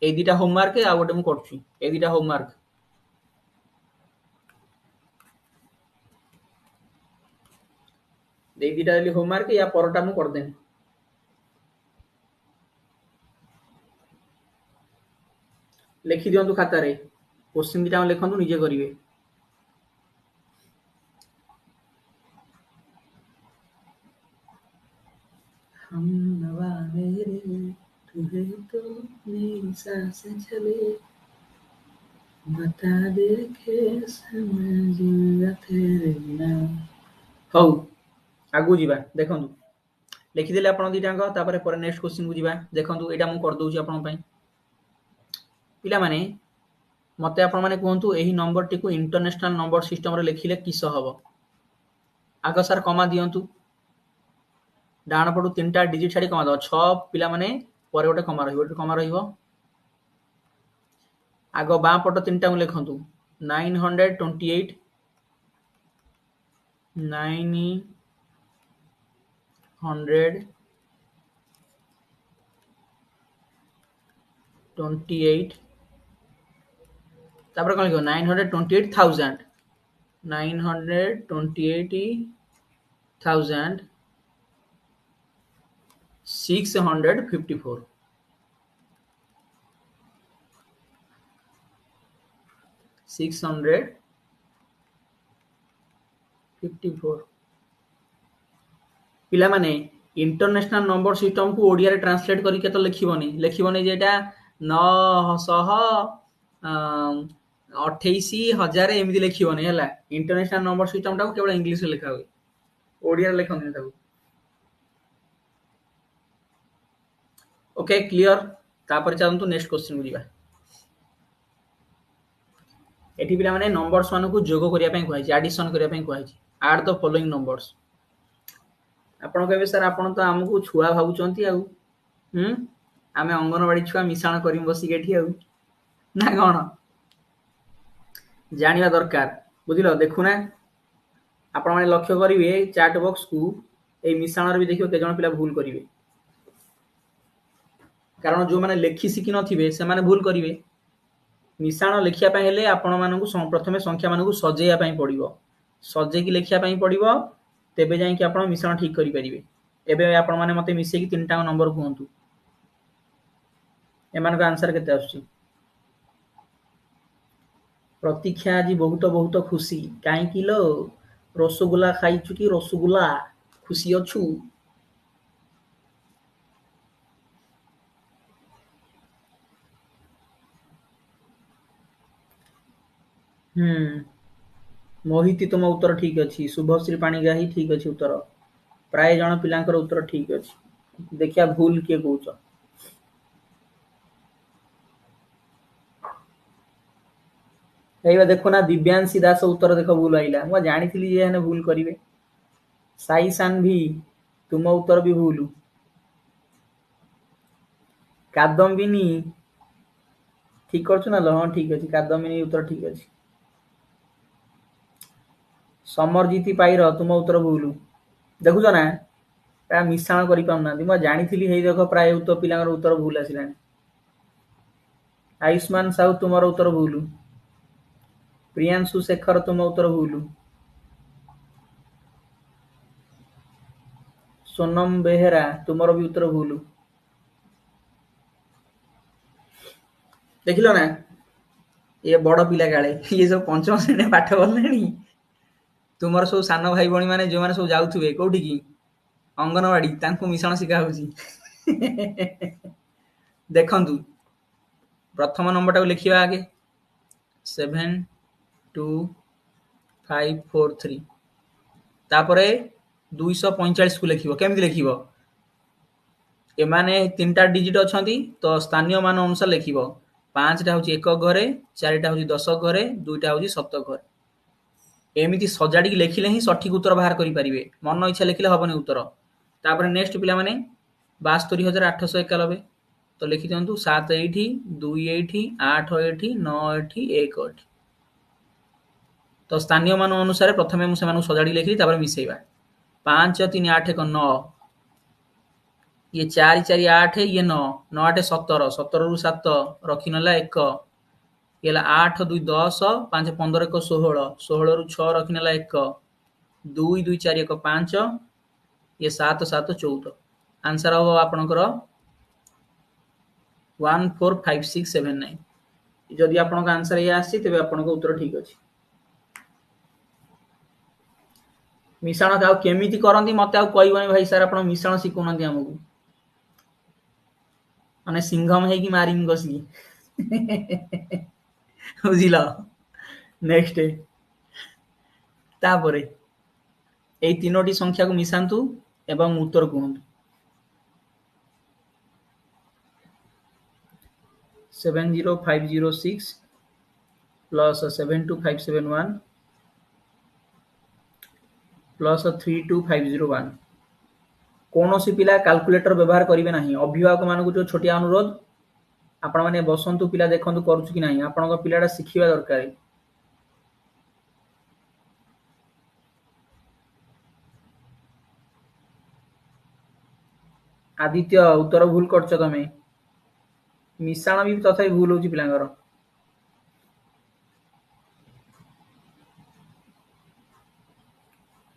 ए दीटा होमवर्क आ गोटे मु करछु ए दीटा होमवर्क दे दीटा देली होमवर्क या परटा मु कर देन लिखि दियंतु खाता रे क्वेश्चन दीटा लिखंतु निजे करिवे हम नवा मेरे तुझे तो मेरी सांसें चले बता दे कैसे मैं जिऊंगा तेरे बिना हौ आगु जीवा देखंतु लिखि देले आपण दीटांग तापर पर नेक्स्ट क्वेश्चन को जीवा देखंतु एटा मु कर दउची आपण पई पिला माने मते आपण माने कहंतु एही नंबर टी को इंटरनेशनल नंबर सिस्टम रे लिखिले किस हबो आग सर कमा दियंतु डाण पडु तीनटा डिजिट छाडी कमा दो 6 पिला माने परे गोटे कमा रहिबो आग बां पट तीनटा को लिखंतु 928 928 तापर कोन लिखो 928,000 928,000 654 654 पिला माने इंटरनेशनल नंबर सिस्टम को ओडिया रे ट्रांसलेट करी के तो लिखिबोनी जेटा 928,000 एमि लिखिबोनी हैला इंटरनेशनल नंबर सिस्टम टा को केवल इंग्लिश रे लिखा हुए ओडिया रे लिखंनी ताको ओके क्लियर तापर चलंतु नेक्स्ट क्वेश्चन को जीवा एठी पिला माने नंबर्स मान को जोग करिया पई कहै छै एडिशन करिया पई कहै छै ऐड द फॉलोइंग नंबर्स आपण कहबे सर आपण तो हमकु छुआ भाबुचंती आउ आमे अंगनवाड़ी छुआ मिसाण करिम बसी गेठी आउ ना कोन जानिबा दरकार बुझिलो देखु ना आपण माने लक्ष्य करिवे चैट बॉक्स को ए मिसाण रे भी देखियो के जण पिला भूल करिवे कारण जो माने लेखि सिखि नथिबे से माने भूल करिवे मिश्रण लिखिया पई हेले आपण मानकु प्रथमे संख्या मानकु सजेया पई पड़िबो सजे की लिखिया पई पड़िबो तेबे जाई कि आपण मिश्रण ठीक करि परिबे एबे आपण माने मते मिसे की तीनटा नंबर कहंतु एमान का आंसर केते आछी प्रतीक्षा आज बहुत बहुत खुशी काई किलो रसगुल्ला खाइछु कि रसगुल्ला खुशी अछु मोहिती तुम उत्तर ठीक अच्छी शुभश्री पाणिग्राही ठीक अच्छी उत्तर प्राय जन पिलांकर उत्तर ठीक अच्छी देखिया भूल किए कहउछ एइबा देखो ना दिव्यांशी दास उत्तर देखो भूल आइला म जानिथिली जे हेने भूल करिवे साई सान भी तुम उत्तर भी भूल कादम्बिनी ठीक करछु ना हाँ ठीक अछि कादम्बिनी उत्तर ठीक अछि समरजीति पाइर तुम उत्तर भूल देखुछ ना प्रा मिश्रण करि पाउना म जानिथिली हेइ देखो प्राय उत्तर पिलांकर उत्तर भूल आसिलानी आयुष्मान साहू तुमर उत्तर भूल प्रियांशु शेखर तुम उत्तर भूल सोनम बेहेरा तुमर भी उत्तर भूल देखिलो ना ये बड़ पिला काले ये सब पंचम श्रेणी पाठ करलेनी तुमर सब सान भाई भणी माने जो माने सब जाउथुबे कोठी की अंगनवाड़ी तांको मिश्रण शिखा होची देखंतु प्रथम नंबर टाको लिखिबा आगे 7 2 5 4 3 तापरे 245 को लिखिबो केमिति लिखिबो एमाने तीनटा डिजिट अछंती तो स्थानीय मान अनुसार लिखिबो 5 टा होची एक घरे 4 टा होची 10 घरे 2 टा होची 7 घरे एमिति सजाडी लेखिले ही सठिक उत्तर बाहर करि परिबे मन इच्छा लिखिले हबनी उत्तर तापरे नेक्स्ट पिला माने 72891 तो लिखि दियंतु 7 एठी 2 एठी 8 एठी 9 एठी 1 एठी तो स्थानीय मान अनुसार प्रथमे मु सेमानु सजाडी लिखि तापर मिसेइबा 5 3 8 1 9 ये 4 4 8 ये 9 9 8 17 17 रु 7 रखिनला 1 येला 8 2 10 5 15 1 16 16 रु 6 रखिनला 1 2 2 4 1 5 ये 7 7 14 आंसर हो आपनकर 1 4 5 6 7 9 जदि आपनका आंसर ये आसी तबे आपनका उत्तर ठीक अछि मिश्रण का केमिति करंती मते आ कहबनी भाई सर आपण मिश्रण सिखोनंती हमकु माने सिंघम है कि मारिम गसी बुझिला नेक्स्ट तापरे एई तीनोटी संख्या को मिसांतु एवं उत्तर कहंतु 70506 प्लस 72571 प्लस 32501 कौनसी पिला कैलकुलेटर व्यवहार करिवे नाही अभिभावक मानकु जो छोटिया अनुरोध आपण माने बसंतु पिला देखंतु करूछु कि नाही आपनका पिलाटा शिखिबा दरकार आदित्य उत्तर भूल करछ तमे मिश्रण भी तथापि भूल होची पिलांगर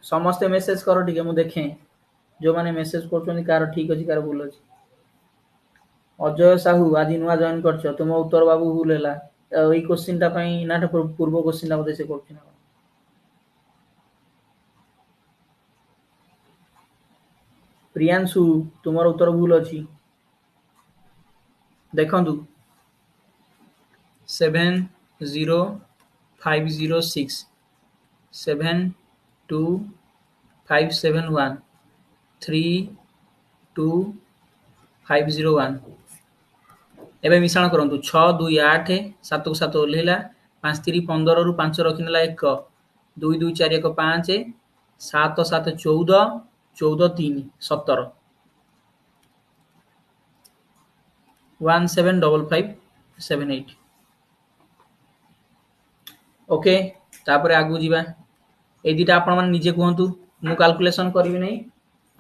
समस्त मेसेज करो ठीक है मु देखें जो माने मेसेज करछोनी कार ठीक अछि कार भूल अछि अजय साहू आदि नुआ जॉइन करछ तुम उत्तर बाबू भूल हैला एई क्वेश्चन ता पई नाटा पूर्व क्वेश्चन ता बदे से करछ ना प्रियांशु तुमर उत्तर भूल अछि देखंतु 70506 72571 32501 एबे मिश्रण करंतु 6 2 8 7 को 7 ओल्हेला 5 3 15 रु 5 रखिनला 1 2 2 4 1 5 7 7 14 14 3 17 175578 ओके तापर आगु जीवा ए दिटा आपण माने निजे कहंतु मु कैलकुलेशन करबी नै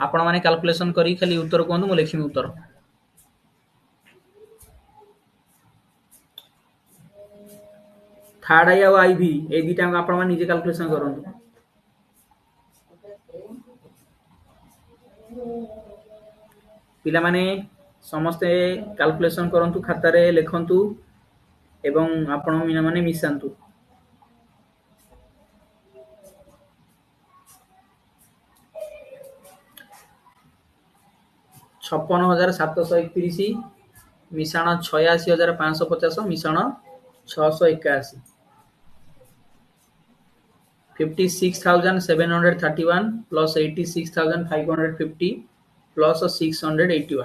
आपण माने कैलकुलेशन करी खाली उत्तर कहंतु मु लिखिमि उत्तर थार्ड आई और आई भी ए दुटा आपण माने निजे कैलकुलेशन करंतु पिला माने समस्ते कैलकुलेशन करंतु खाता रे लिखंतु एवं आपण माने मिसांतु 56,731 मिश्रण 86,550 मिश्रण 681 56,731 प्लस 86,550 प्लस 681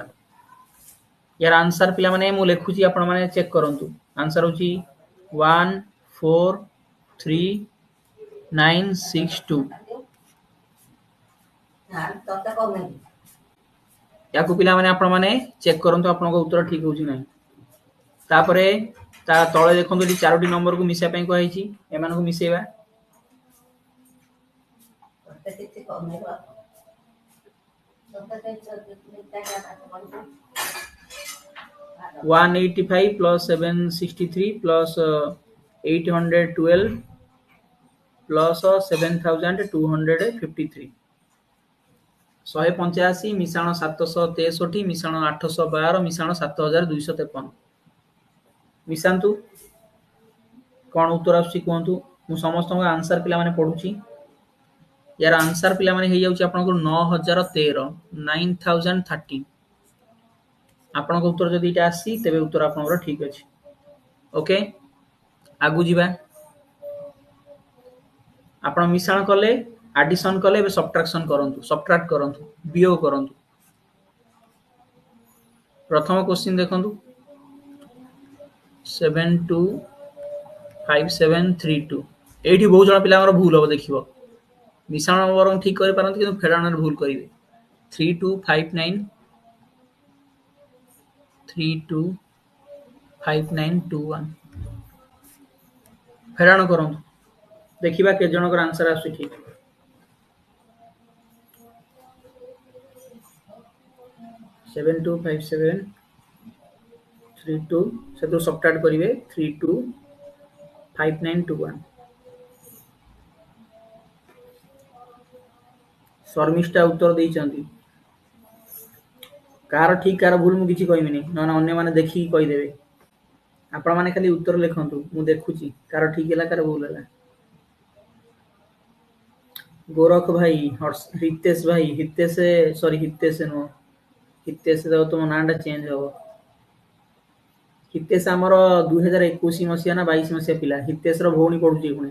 यार आंसर पिला माने मु लिखुची आपण माने चेक करंतु आंसर होची 143962 याकु पिला माने आपण माने चेक करंतु आपन को उत्तर ठीक होची नै तापरे ता तळे देखंतु डी चारोटी नंबर को मिसा पई कहैची एमान को मिसेबा 185 plus 763 plus 812 plus 7253 185 मिश्रण 763 मिश्रण 812 मिश्रण 7253 मिशांतु कौन उत्तर आसी कहतु मु समस्त आंसर पिला माने पढुची यार आंसर पिला माने हे जाउची आपन को 9013 9013 आपन को उत्तर जदि इटा आसी तबे उत्तर आपन ठीक अछि ओके आगु जीवा आपण मिश्रण कले एडिशन कले बे सब्ट्रैक्शन करंतु सब्ट्रैक्ट करंतु वियोग करंतु प्रथम क्वेश्चन देखंतु 725732 एठी बहुत जण पिला हमर भूल हो देखिबो मिश्रण वरम ठीक करि पारंतु किंतु फेडाण भूल करिवे 3259 325921 फेडाण करंतु देखिबा के जनकर आंसर आसु ठीक 725732 सेतो सब्ट्रैक्ट करिवे 325921 शर्मिष्ठा उत्तर देइचंती कार ठीक कार भूल मु किछि कहिमिनी न अन्य माने देखि कहि देबे आपण माने खाली उत्तर लिखंतु मु देखुची कार ठीक हैला कार भूल हैला गोरख भाई हितेश भाई हितेश सॉरी हितेश नो हितेश तो तुम नांडा चेंज हो हितेश हमर 2021 मसिया ना 22 मसिया पिला हितेश रो भौणी पढुची गुणे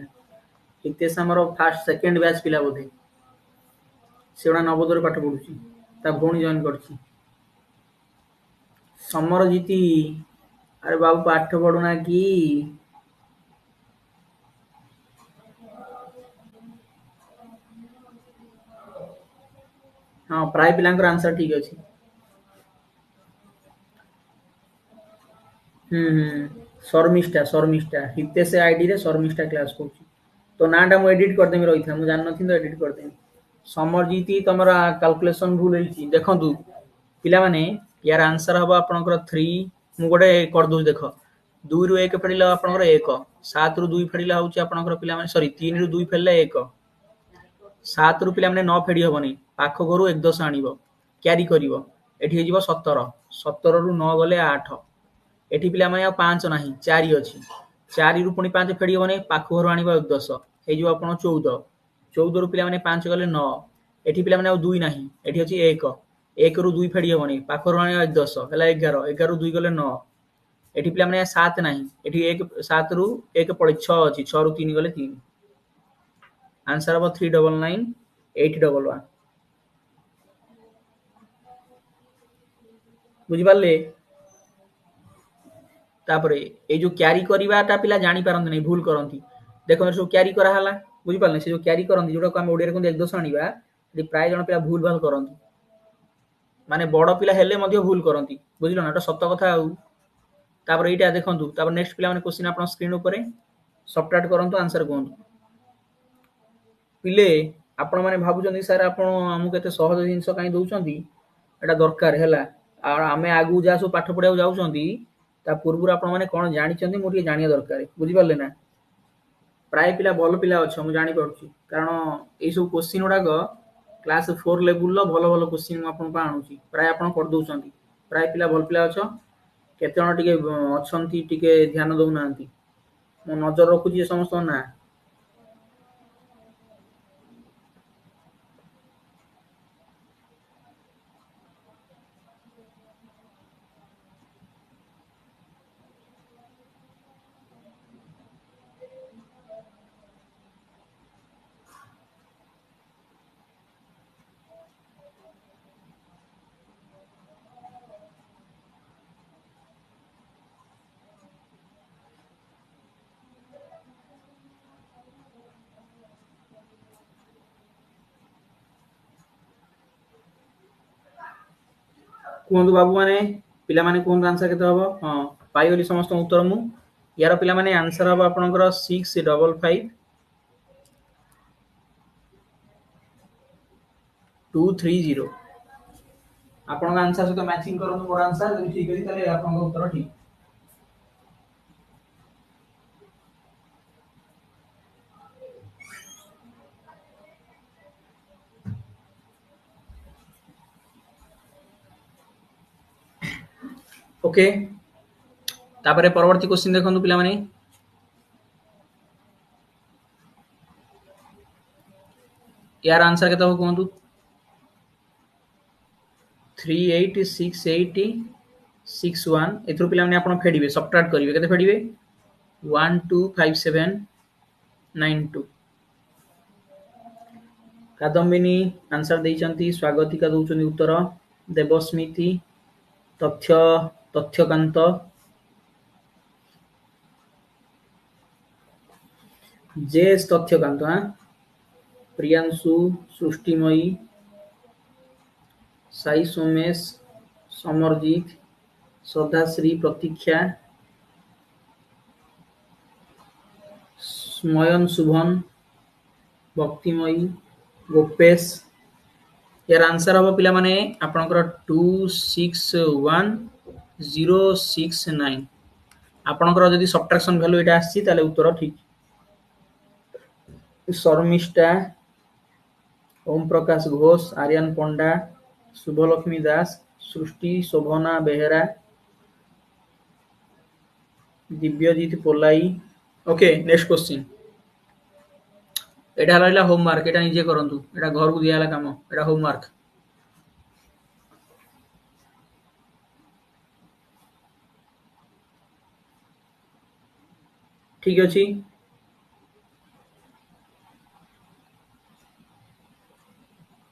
हितेश हमर फर्स्ट सेकंड बैच पिला बोधे सेवडा नवोदय पाठ पढुची ता भौणी जॉइन करची समरजीती अरे बाबू पाठ पढुना की हाँ प्राय पिलांकर आंसर ठीक अछि शर्मिष्ठा हितेश आईडी रे शर्मिष्ठा क्लास करची तो नाटा मु एडिट कर देमी रहिथा मु जान नथिन तो एडिट कर देमी समरजीती तमरा कैलकुलेशन भूल होईची देखंतु पिला माने यार आंसर हबो आपनकर 3 मु गोटे कर दउ देखो 2 रु 1 फेडिला आपनकर 1 7 रु 2 फेडिला होची आपनकर पिला माने सॉरी 3 रु 2 फेडले 1 7 रु पिला माने 9 फेडी हबनी पाख घरु 1 10 आनिबो क्यारी करिवो एठी हे जीवो 17 17 रु 9 गले 8 एठी पिला माने 5 नाही 4 अछि 4 रु पुनी 5 फेडी हबनी पाख घरु आनिबो 1 10 हे जीवो आपन 14 14 रु पिला माने 5 गले 9 एठी पिला माने 2 नाही एठी अछि 1 1 रु 2 फेडी हबनी पाख घरु आनिबो 10 हला 11 11 रु 2 गले 9 एठी पिला माने 7 नाही एठी 1 7 रु 1 पड़े 6 अछि 6 रु 3 गले 3 आंसर अब 399811 बुझी पाले तापरे ए जो क्यारी करिवाटा पिला जानि पारंत नै भूल करंती देखो सो क्यारी करा हला बुझी पाले से जो क्यारी करंती जोटा को हम ओडिया रे कोन 1 2 आनिबा जे प्राय जण पिला भूल भाल करंती माने बड़ पिला हेले मध्ये भूल करंती बुझिलो ना तो सत्य कथा आउ तापर एटा देखंतु तापर नेक्स्ट पिला माने क्वेश्चन आपन स्क्रीन ऊपर सब्ट्रैक्ट करंतु आंसर कोन पिले आपण माने भाबुचंदी सर आपण हमु केते सहज जिंस काई दउचंदी एटा दरकार हैला आ आमे आगु जासु पाठ पढाउ जाउचंदी ता पूर्वुर आपण माने कोन जानिचंदी मोर के जानिया दरकार बुझि पाले ना प्राय पिला भल पिला अच्छ मुझे जानीपी कारण ये सब क्वेश्चन गुड़ाक क्लास 4 लेवल भल भल क्वेश्चन मुझे आणुची प्राय आप करदे प्राय पिला भल पिला अच्छ केते जण टिके अछंती टिके ध्यान दउना मो नजर रखुची समस्त ना कहतु बाबू मैंने पिला माने कहतु आंसर केते हबो हां पाइगली समस्त उत्तर मु यार पिला माने आंसर हबो आपनकर 655 230 आपन आंसर सहित मैचिंग करनु मोर आंसर जदि ठीक अछि तले आपन उत्तर ठीक ओके तापरे परवर्ती क्वेश्चन देखंतु पिला माने यार आंसर केते हो कहंतु 386861 एथरो पिला माने आपण फेडिबे सबट्रैक्ट करिवे केते फेडिबे 125792 कादम्बिनी आंसर देइचंती स्वागतिका दउचंती उत्तर देवस्मिति तथ्य तथ्यकांत जेस तथ्यकांत प्रियांशु सृष्टिमयी साई सोमेश समरजीत श्रद्धाश्री प्रतीक्षा स्मयन शुभन भक्तिमयी गोपेश यार आंसर हम पिला माने आपनकर 261069 आपनकर जदि सबट्रैक्शन वैल्यू एटा आसी ताले उत्तर ठीक शर्मिष्ठा ओम प्रकाश घोष आर्यन पंडा शुभलक्ष्मी दास सृष्टि शोभना बेहेरा दिव्यजीत पोलाई ओके नेक्स्ट क्वेश्चन एटा रहला होमवर्क एटा निजे करंतु एटा घर को दियाला काम एटा होमवर्क ठीक अछि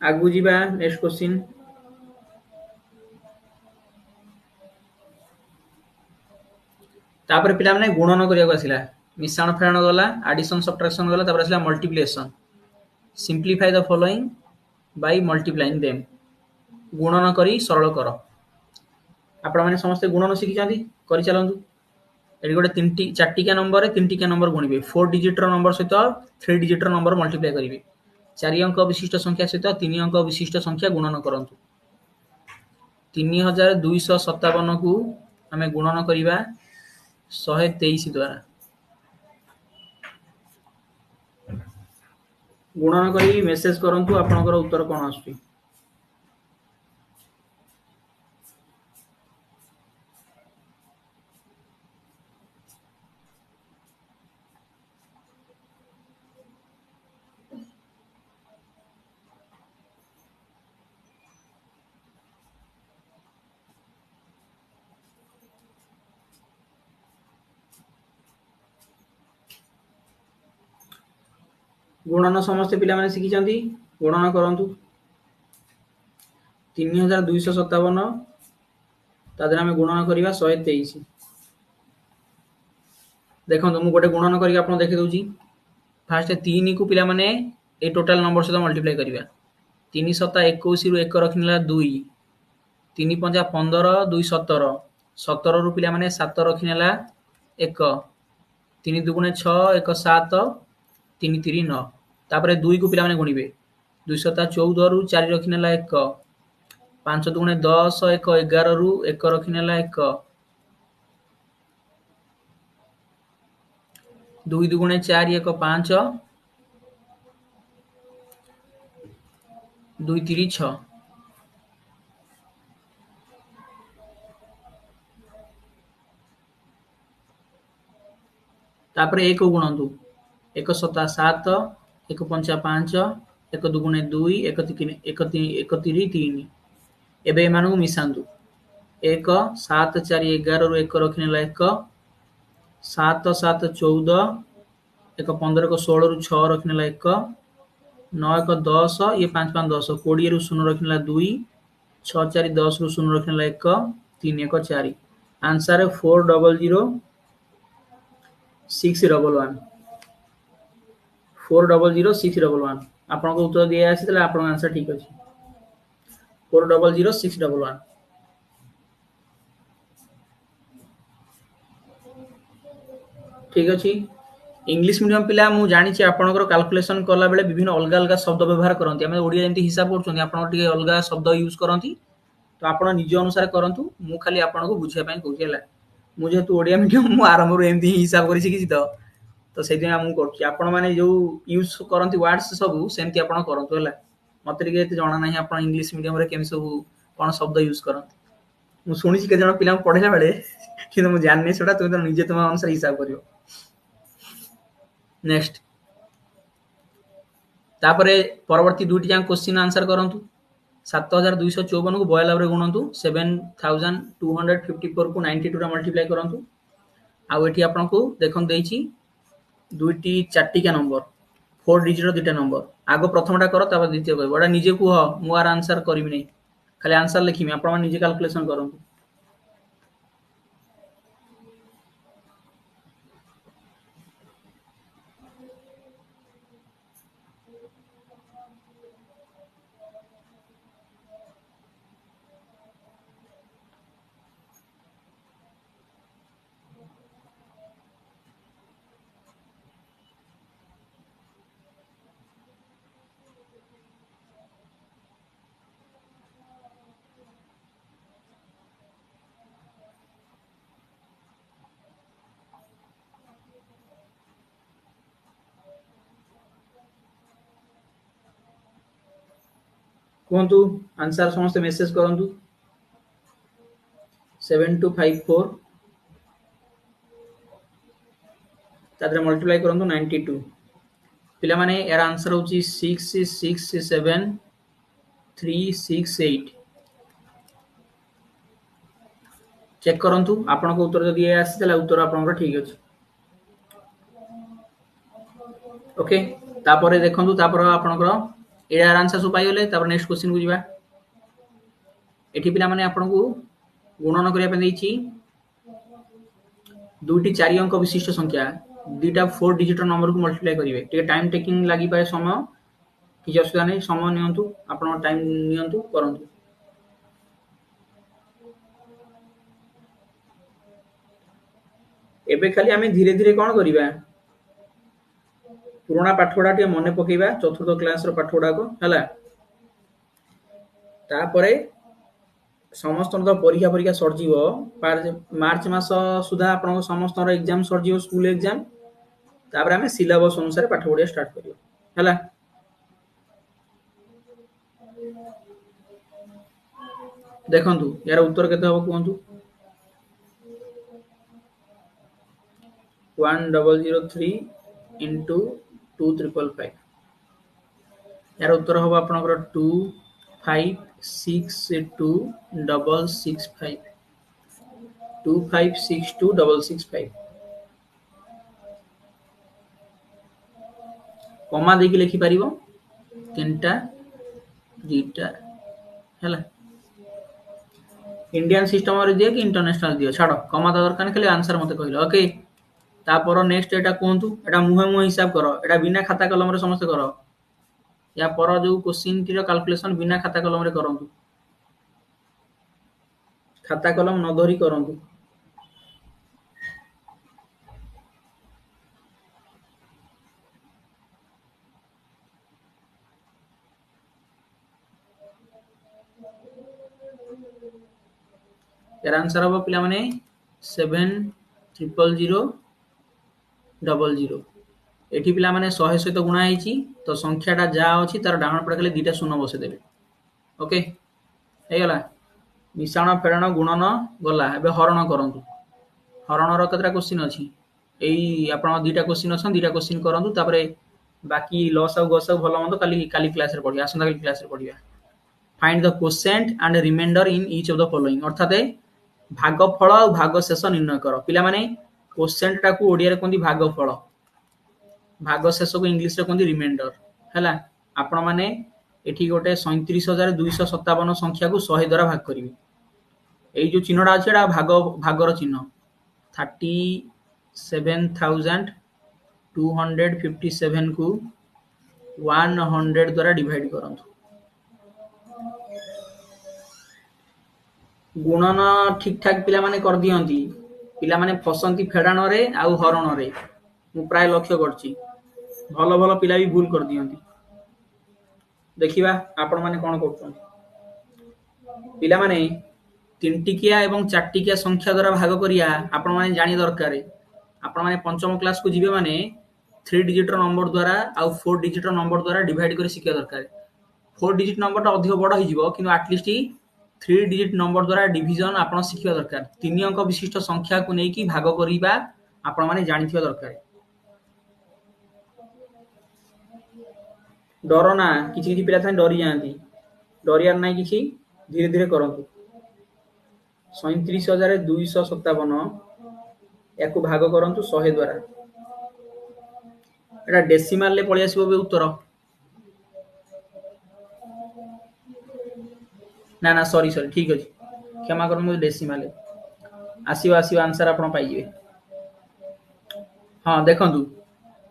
आगु जीवा नेक्स्ट क्वेश्चन तापर पिला माने गुणन करिया को आसिला मिश्रण फेरण गला एडिशन सबट्रैक्शन गला तापर आसिला multiplication simplify the following by multiplying them गुणन करी सरल कर आपण माने समस्त गुणन शिखि जांती करि चलंतु एडी गोटे 3टी 4टिका नंबर रे 3टिका नंबर गुणिबे 4 डिजिट रो नंबर सहित 3 डिजिट रो नंबर मल्टीप्लाई करिवे 4 अंक विशिष्ट संख्या सहित 3 अंक विशिष्ट संख्या गुणन करंतु 3257 को हमें गुणन करिबा 123 द्वारा गुणन करी मेसेज करंतु आपनकर उत्तर कोन आसुची गुणन समस्त पिला माने शिखि जांती गुणन करंतु 3257 तादर हमें गुणन करिबा 123 देखंतु मु गोटे गुणन करी आपन देखि दउची फास्ट 3 को पिला माने ए टोटल नंबर से मल्टीप्लाई करिबा 3 सता 21 रु 1 रखिनला 2 3 पंजा 15 2 17 17 रु पिला माने 7 रखिनला 1 3 दुगुणे 6 1 7 3 3 9 तापरे 2 को पिला माने गुणिबे 2 सता 14 रु 4 रखिनला 1 5 दुगुणे 10 1 11 रु 1 रखिनला 1 2 दुगुणे 4 1 5 2 3 6 तापर 1 गुणंतु 1 7 7 1 5 5 1 दुगुणे 2 1 3 1 3 3 एबे एमानकु मिसांतु 1 7 4 11 रु 1 रखिनेला 1 7 7 14 1 15 को 16 रु 6 रखिनेला 1 9 1 10 ये 5 5 10 20 रु 0 रखिनेला 2 6 4 10 रु 0 रखिनेला 1 3 1 4 आंसर 400 611 400 611 आपनको उत्तर दिया आसी तले आपन आंसर ठीक अछि 400 611 ठीक अछि इंग्लिश मीडियम पिला मु जानि छी आपनकर कैलकुलेशन करला बेले विभिन्न अलग अलग शब्द व्यवहार करंती हम ओडिया जेंति हिसाब करछन आपन टिके अलग शब्द यूज करंती तो आपन निज अनुसार करंतु मु खाली आपनको बुझिया पय कहूची हला मु जेतु ओडिया मीडियम मु आरंभ रो एंति हिसाब करि छी तो सेति हम करछि आपन माने जो यूज करंती वर्ड्स सब सेंति आपन करंतु हला मते टिके एते जणा नाही आपन इंग्लिश मीडियम रे केम सब कोन शब्द यूज करंती मु सुनि छी के जण पिला पढेला बेले किंतु मु जाननी सेटा तुम तो निजे तुम अनुसार हिसाब करियो नेक्स्ट तापरे परवर्ती दुटी जान क्वेश्चन आंसर करंतु 7254 को 92 रे गुणंतु 7254 को 92 रे मल्टीप्लाई करंतु आ एठी आपन को देखन देइची दुईटी चारटिका नंबर 4 डिजिट रो दुटा नंबर आगो प्रथमटा करो तब द्वितीय कहबो एटा निजे को हो मु आर आंसर करबी नै खाली आंसर लिखिमी आपन निजे कैलकुलेशन करंतु कोंतु आंसर समस्त मेसेज करंतु 7254 तादरे मल्टीप्लाई करंतु 92 पिला माने यार आंसर होची 667368 चेक करंतु आपन को उत्तर जदि आसी तला उत्तर आपन को ठीक अछि ओके तापरे देखंतु तापर आपन को एयार आंसर सु पाई गेले तापर नेक्स्ट क्वेश्चन को जिबा एठी पिला माने आपन को गुणन करिया पे देइची दुईटी 4 अंक विशिष्ट संख्या दुईटा 4 डिजिट नंबर को मल्टीप्लाई करिवे टिके टाइम टेकिंग लागि पाए समय कि असुविधा नै समय नियंतु आपन टाइम नियंतु करंतु एबे खाली हमें धीरे धीरे कोन करिबा पुराना पाठोडा टे मने पकेइबा चतुर्थ क्लास रो पाठोडा को हला तापरे समस्त परीक्षा परीक्षा सरजिवो मार्च मास सुधा आपन समस्त एग्जाम सरजिवो स्कूल एग्जाम तापर हमें सिलेबस अनुसार पाठ पढिया स्टार्ट करियो हला देखंतु यार उत्तर केते हबो कोंतु 1003 into 2555 यार उत्तर हबो आपनकर 256265 256265 कमा देखि लिखि परिबो तीनटा दीटा हला इंडियन सिस्टम रे दियो कि इंटरनेशनल दियो छाड़ो कमा दरकार खाली आंसर मते कहलो ओके तापर नेक्स्ट एटा कोंतु एटा मुहे मुहे हिसाब करो एटा बिना खाता कलम रे समस्त करो या पर जो क्वेश्चन टी रो कैलकुलेशन बिना खाता कलम रे करंतु खाता कलम न धरी करंतु यार आंसर हबो पिला माने 7000 डबल जीरो एठी पिला माने 100 सहित गुणा ହେଇଛି ତ ସଂଖ୍ୟାଟା ଯାହା ଅଛି ତାର ଡାହାଣ ପଟେ ଖାଲି ଦିଟା ଶୂନ ବସେଇଦେବେ। ଓକେ ହେଇଗଲା। ମିଶାଣ ଫେଡ଼ାଣ ଗୁଣନ ଗଲା। ଏବେ ହରଣ କରନ୍ତୁ। ହରଣର କେତେଟା କ୍ୱେଶ୍ଚିନ୍ ଅଛି? ଏଇ ଆପଣ ଦିଟା କ୍ୱେଶ୍ଚିନ୍ ଅଛନ୍ତି, ଦିଟା କ୍ୱେଶ୍ଚିନ୍ କରନ୍ତୁ। ତାପରେ ବାକି ଲସ୍ ଆଉ ଗସ୍ ଆଉ ଭଲ ମନ୍ଦ କାଲି କ୍ଲାସରେ ପଢିବା, ଆସନ୍ତାକାଲି କ୍ଲାସରେ ପଢିବା। Find the quotient and remainder in each of the following अर्थात भागफल और भागशेष निर्णय कर। पिला माने कोसेंट टाकू ओडिया रे कोंदी भागफल, भागशेष को इंग्लिश रे कोंदी रिमाइंडर हैला। आपण माने एठी गोटे 37,257 संख्या को 100 द्वारा भाग करिवे। एई जो चिन्हटा अछि एटा भागर चिन्ह 37,257 को 100 द्वारा डिवाइड करंतु। गुणन ठीक ठाक पिला माने कर दियंती, पिला माने फसंती फेडाण रे आउ हरण रे। मु प्राय लक्ष्य करछि भल भल पिला भी भूल कर दियंती। देखिबा आपण माने कोन करछन। पिला माने तीन टिकिया एवं चार टिकिया संख्या द्वारा भाग करिया आपण माने जानि दरकार। आपण माने पंचम क्लास को जिबे माने 3 डिजिट रो नंबर द्वारा आउ 4 डिजिट रो नंबर द्वारा डिवाइड करि सिखिया दरकार। 4 डिजिट नंबर टा अधिक बड़ हो जिवो किंतु एटलीस्ट 3 डिजिट नंबर द्वारा डिविजन आपण शिखिया दरकार। 3 अंक विशिष्ट संख्या को नेकी भाग करिबा आपण माने जानिथिया दरकार। डर ना किछि किछि पिला थान डरी जांती, डरियार नाही किछि, धीरे धीरे करंतु। 37,257 याकू भाग करंतु 100 द्वारा। एटा डेसिमल ले पळि आसीबो बे उत्तर। ना ना सॉरी ठीक अछि, क्षमा करंतु डेसिमल आसीबो आंसर आपण पाइबे। हां देखंतु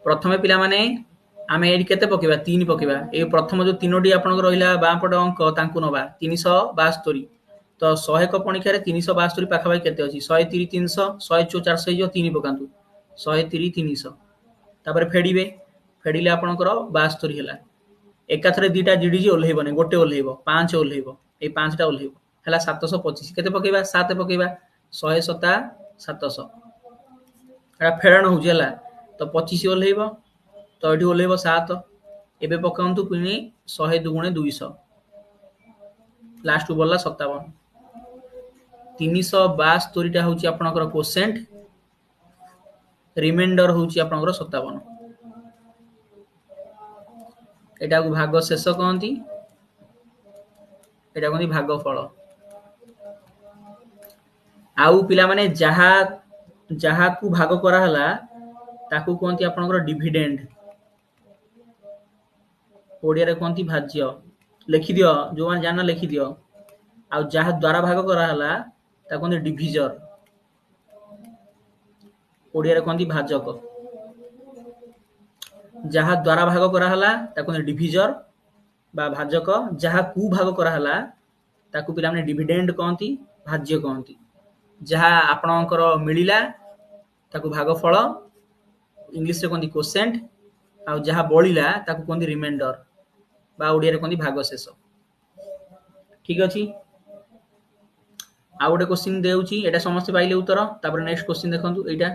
प्रथमे पिला माने आमे एडी केते पकेबा 3 पकेबा। ए प्रथम जो तीनोडी आपन रहिला बां पट अंक तांकु नबा 372। तो 100 को पणिखा रे 372 पाखा भाई केते अछि 130 300 104 400 जो 3 पकांतु 130 300। तापर फेडीबे, फेडिले आपनकर 72 होला। एकाथरे दीटा जीडीजी ओल्हेबने, गोटे ओल्हेबो 5 ओल्हेबो, ए 5 टा ओल्हेबो हला 725। केते पकेबा 7 पकेबा 100 7 700। एटा फेडाण होउछ हला तो 25 ओल्हेबो, तो एठी ओल्हेबो 7। एबे पकाउंतु पुनी 100 दुगुणे 200, लास्ट को बोलला 57। 372 टा होउची आपनकर कोसेंट, रिमाइंडर होउची आपनकर 57। एटा को भाग शेष कहंती, एटा कहंती भाग फल। आउ पिला माने जहा को भाग करा हला ताकू कहंती आपनकर डिविडेंड, ओडिया रे कहंती भाज्य। लिखि दियो जो माने जानना लिखि दियो। आउ जहा द्वारा भाग करा हला ताकू कहंती डिविजर, ओडिया रे कहंती भाजक। जहा द्वारा भाग करा हला ताकू कहंती डिविजर बा भाजक। जहा कु भाग करा हला ताकू पिला माने डिविडेंड कहंती, भाज्य कहंती। जहा आपनकर मिलिला ताकू भाग फल, इंग्लिश रे कहंती कोसेंट। आउ जहा बळिला ताकू कहंती रिमाइंडर बा ओडिया रे कहंती भाग शेष। ठीक अछि। आ गोटे क्वेश्चन देउची, एटा समस्त पाइले उत्तर। तापर नेक्स्ट क्वेश्चन देखंतु एटा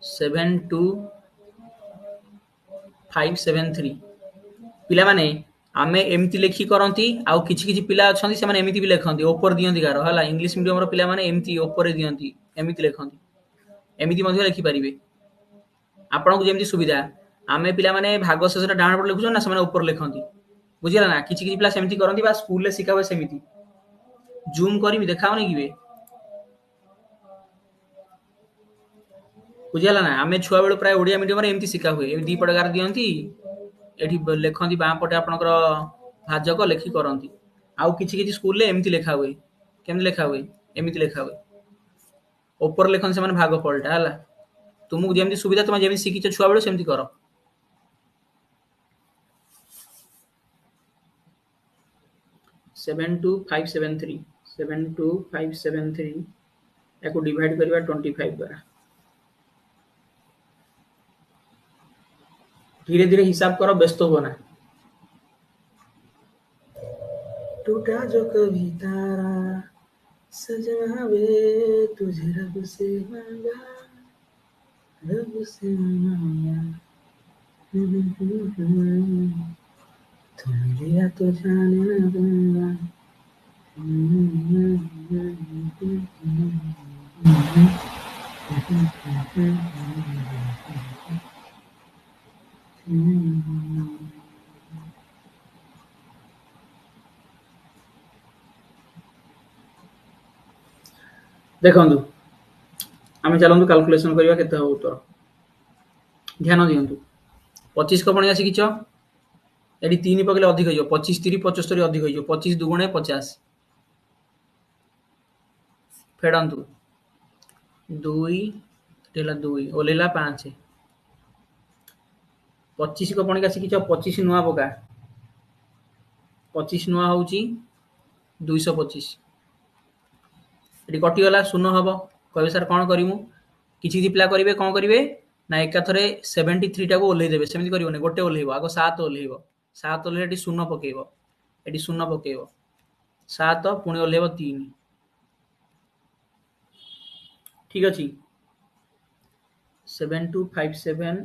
72573। पिला माने आमे एमती लेखि करंती, आउ किछि किछि पिला अछंती से माने एमिति भी लेखंती, ऊपर दियंती गारो हला। इंग्लिश मीडियम रो पिला माने एमती ऊपर दियंती, एमिति लेखंती। एमिति मध्ये लेखि परिबे आपन को जेमती सुविधा। आमे पिला माने भाग शेषटा डाण पट लेखुछन ना, से माने ऊपर लेखंती। बुझिला ना, किछि किछि पिला सेमती करंती बा स्कूल ले सिखावे सेमिति। जूम करबी देखाओनी किबे, बुझिला ना। आमे छुआ बेल प्राय ओडिया मीडियम रे एमती सिखा हुए। एमती दी पट गार दियंती, एठी लेखंती बां पटे आपनकर भाजक लेखि करंती। आउ किछि किछि स्कूल ले एमती लेखा हुए। केमति लेखा हुए, एमिति लेखा हुए। ऊपर लेखन से माने भाग फलटा हला। तुमु जेमती सुविधा, तुम जेमती सिखिछ छुआ बेल सेमती करो। 72573 72573 याकू डिवाइड करिबा 25 द्वारा। धीरे धीरे हिसाब करो, व्यस्त हो ना। टूटा जो कभी तारा सजनावे तुझे रब से मांगा, रब से माया तो मिलिया तो जाने न दूंगा। देखंतु आम चलतु कैलकुलेशन करवा केते हो उत्तर। ध्यान दियंतु 25 को पणिया शिखिच एटी 3 पकले अधिक हो 25 3 75 अधिक हो 25 दुगुणे 50 फेडंतु 2 टेला 2 ओलेला 5 25 को पणिका शिखिच 25 नुआ पका 25 नुआ होउची 225 एटी कटि गला शून्य हबो कहबे सर कोन करिमु किछि दी पिला करिवे कोन करिवे ना एका थरे 73 टा को ओल्हे देबे सेमिति करिवने गोटे ओल्हेइबो आगो 7 ओल्हेइबो 7 ओल्हे एटी शून्य पकेइबो एटी शून्य पकेइबो 7 पुणी ओल्हेइबो 3 ठीक अछि 7257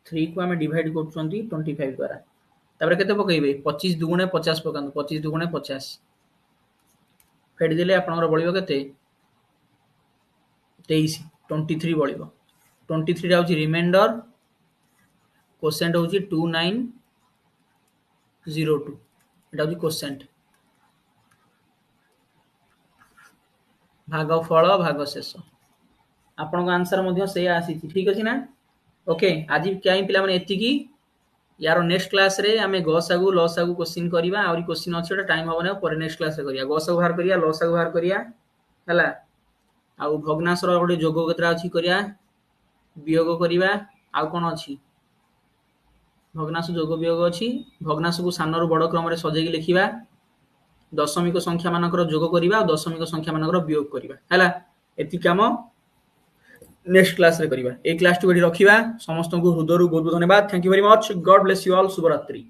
3 को आमे डिवाइड करछंती 25 द्वारा तापर केते पकेइबे 25 दुगुणे 50 पकांदो 25 दुगुणे 50 फेडी देले आपनकर बळिबो केते 23 23 बळिबो 23 टा होची रिमाइंडर कोसेंट होची 2902 एटा होची कोसेंट भाग फल भाग शेष आपन आंसर मध्य से आसी ठीक अछि ना ओके आज क्या पिला माने एति की यार नेक्स्ट क्लास रे आमे गसागु लसागु क्वेश्चन करिवा आउरी क्वेश्चन अछि टाइम होबने पर नेक्स्ट क्लास रे करिया गसागु बाहर करिया लसागु बाहर करिया हला आउ भग्नांशर गोटे जोग केतरा अछि करिया वियोग करिवा आउ कोन अछि भग्नांश जोग वियोग अछि भग्नांश को सानर बड़ क्रम रे सजेगी लिखिबा दशमिक संख्या मानकर जोग करिवा और दशमिक संख्या मानकर वियोग करिवा हला एति काम नेक्स्ट क्लास रे करिवा ए क्लास टू एडी रखिबा समस्त को हृदय रु बहुत बहुत धन्यवाद thank you very much God bless you all शुभ रात्रि।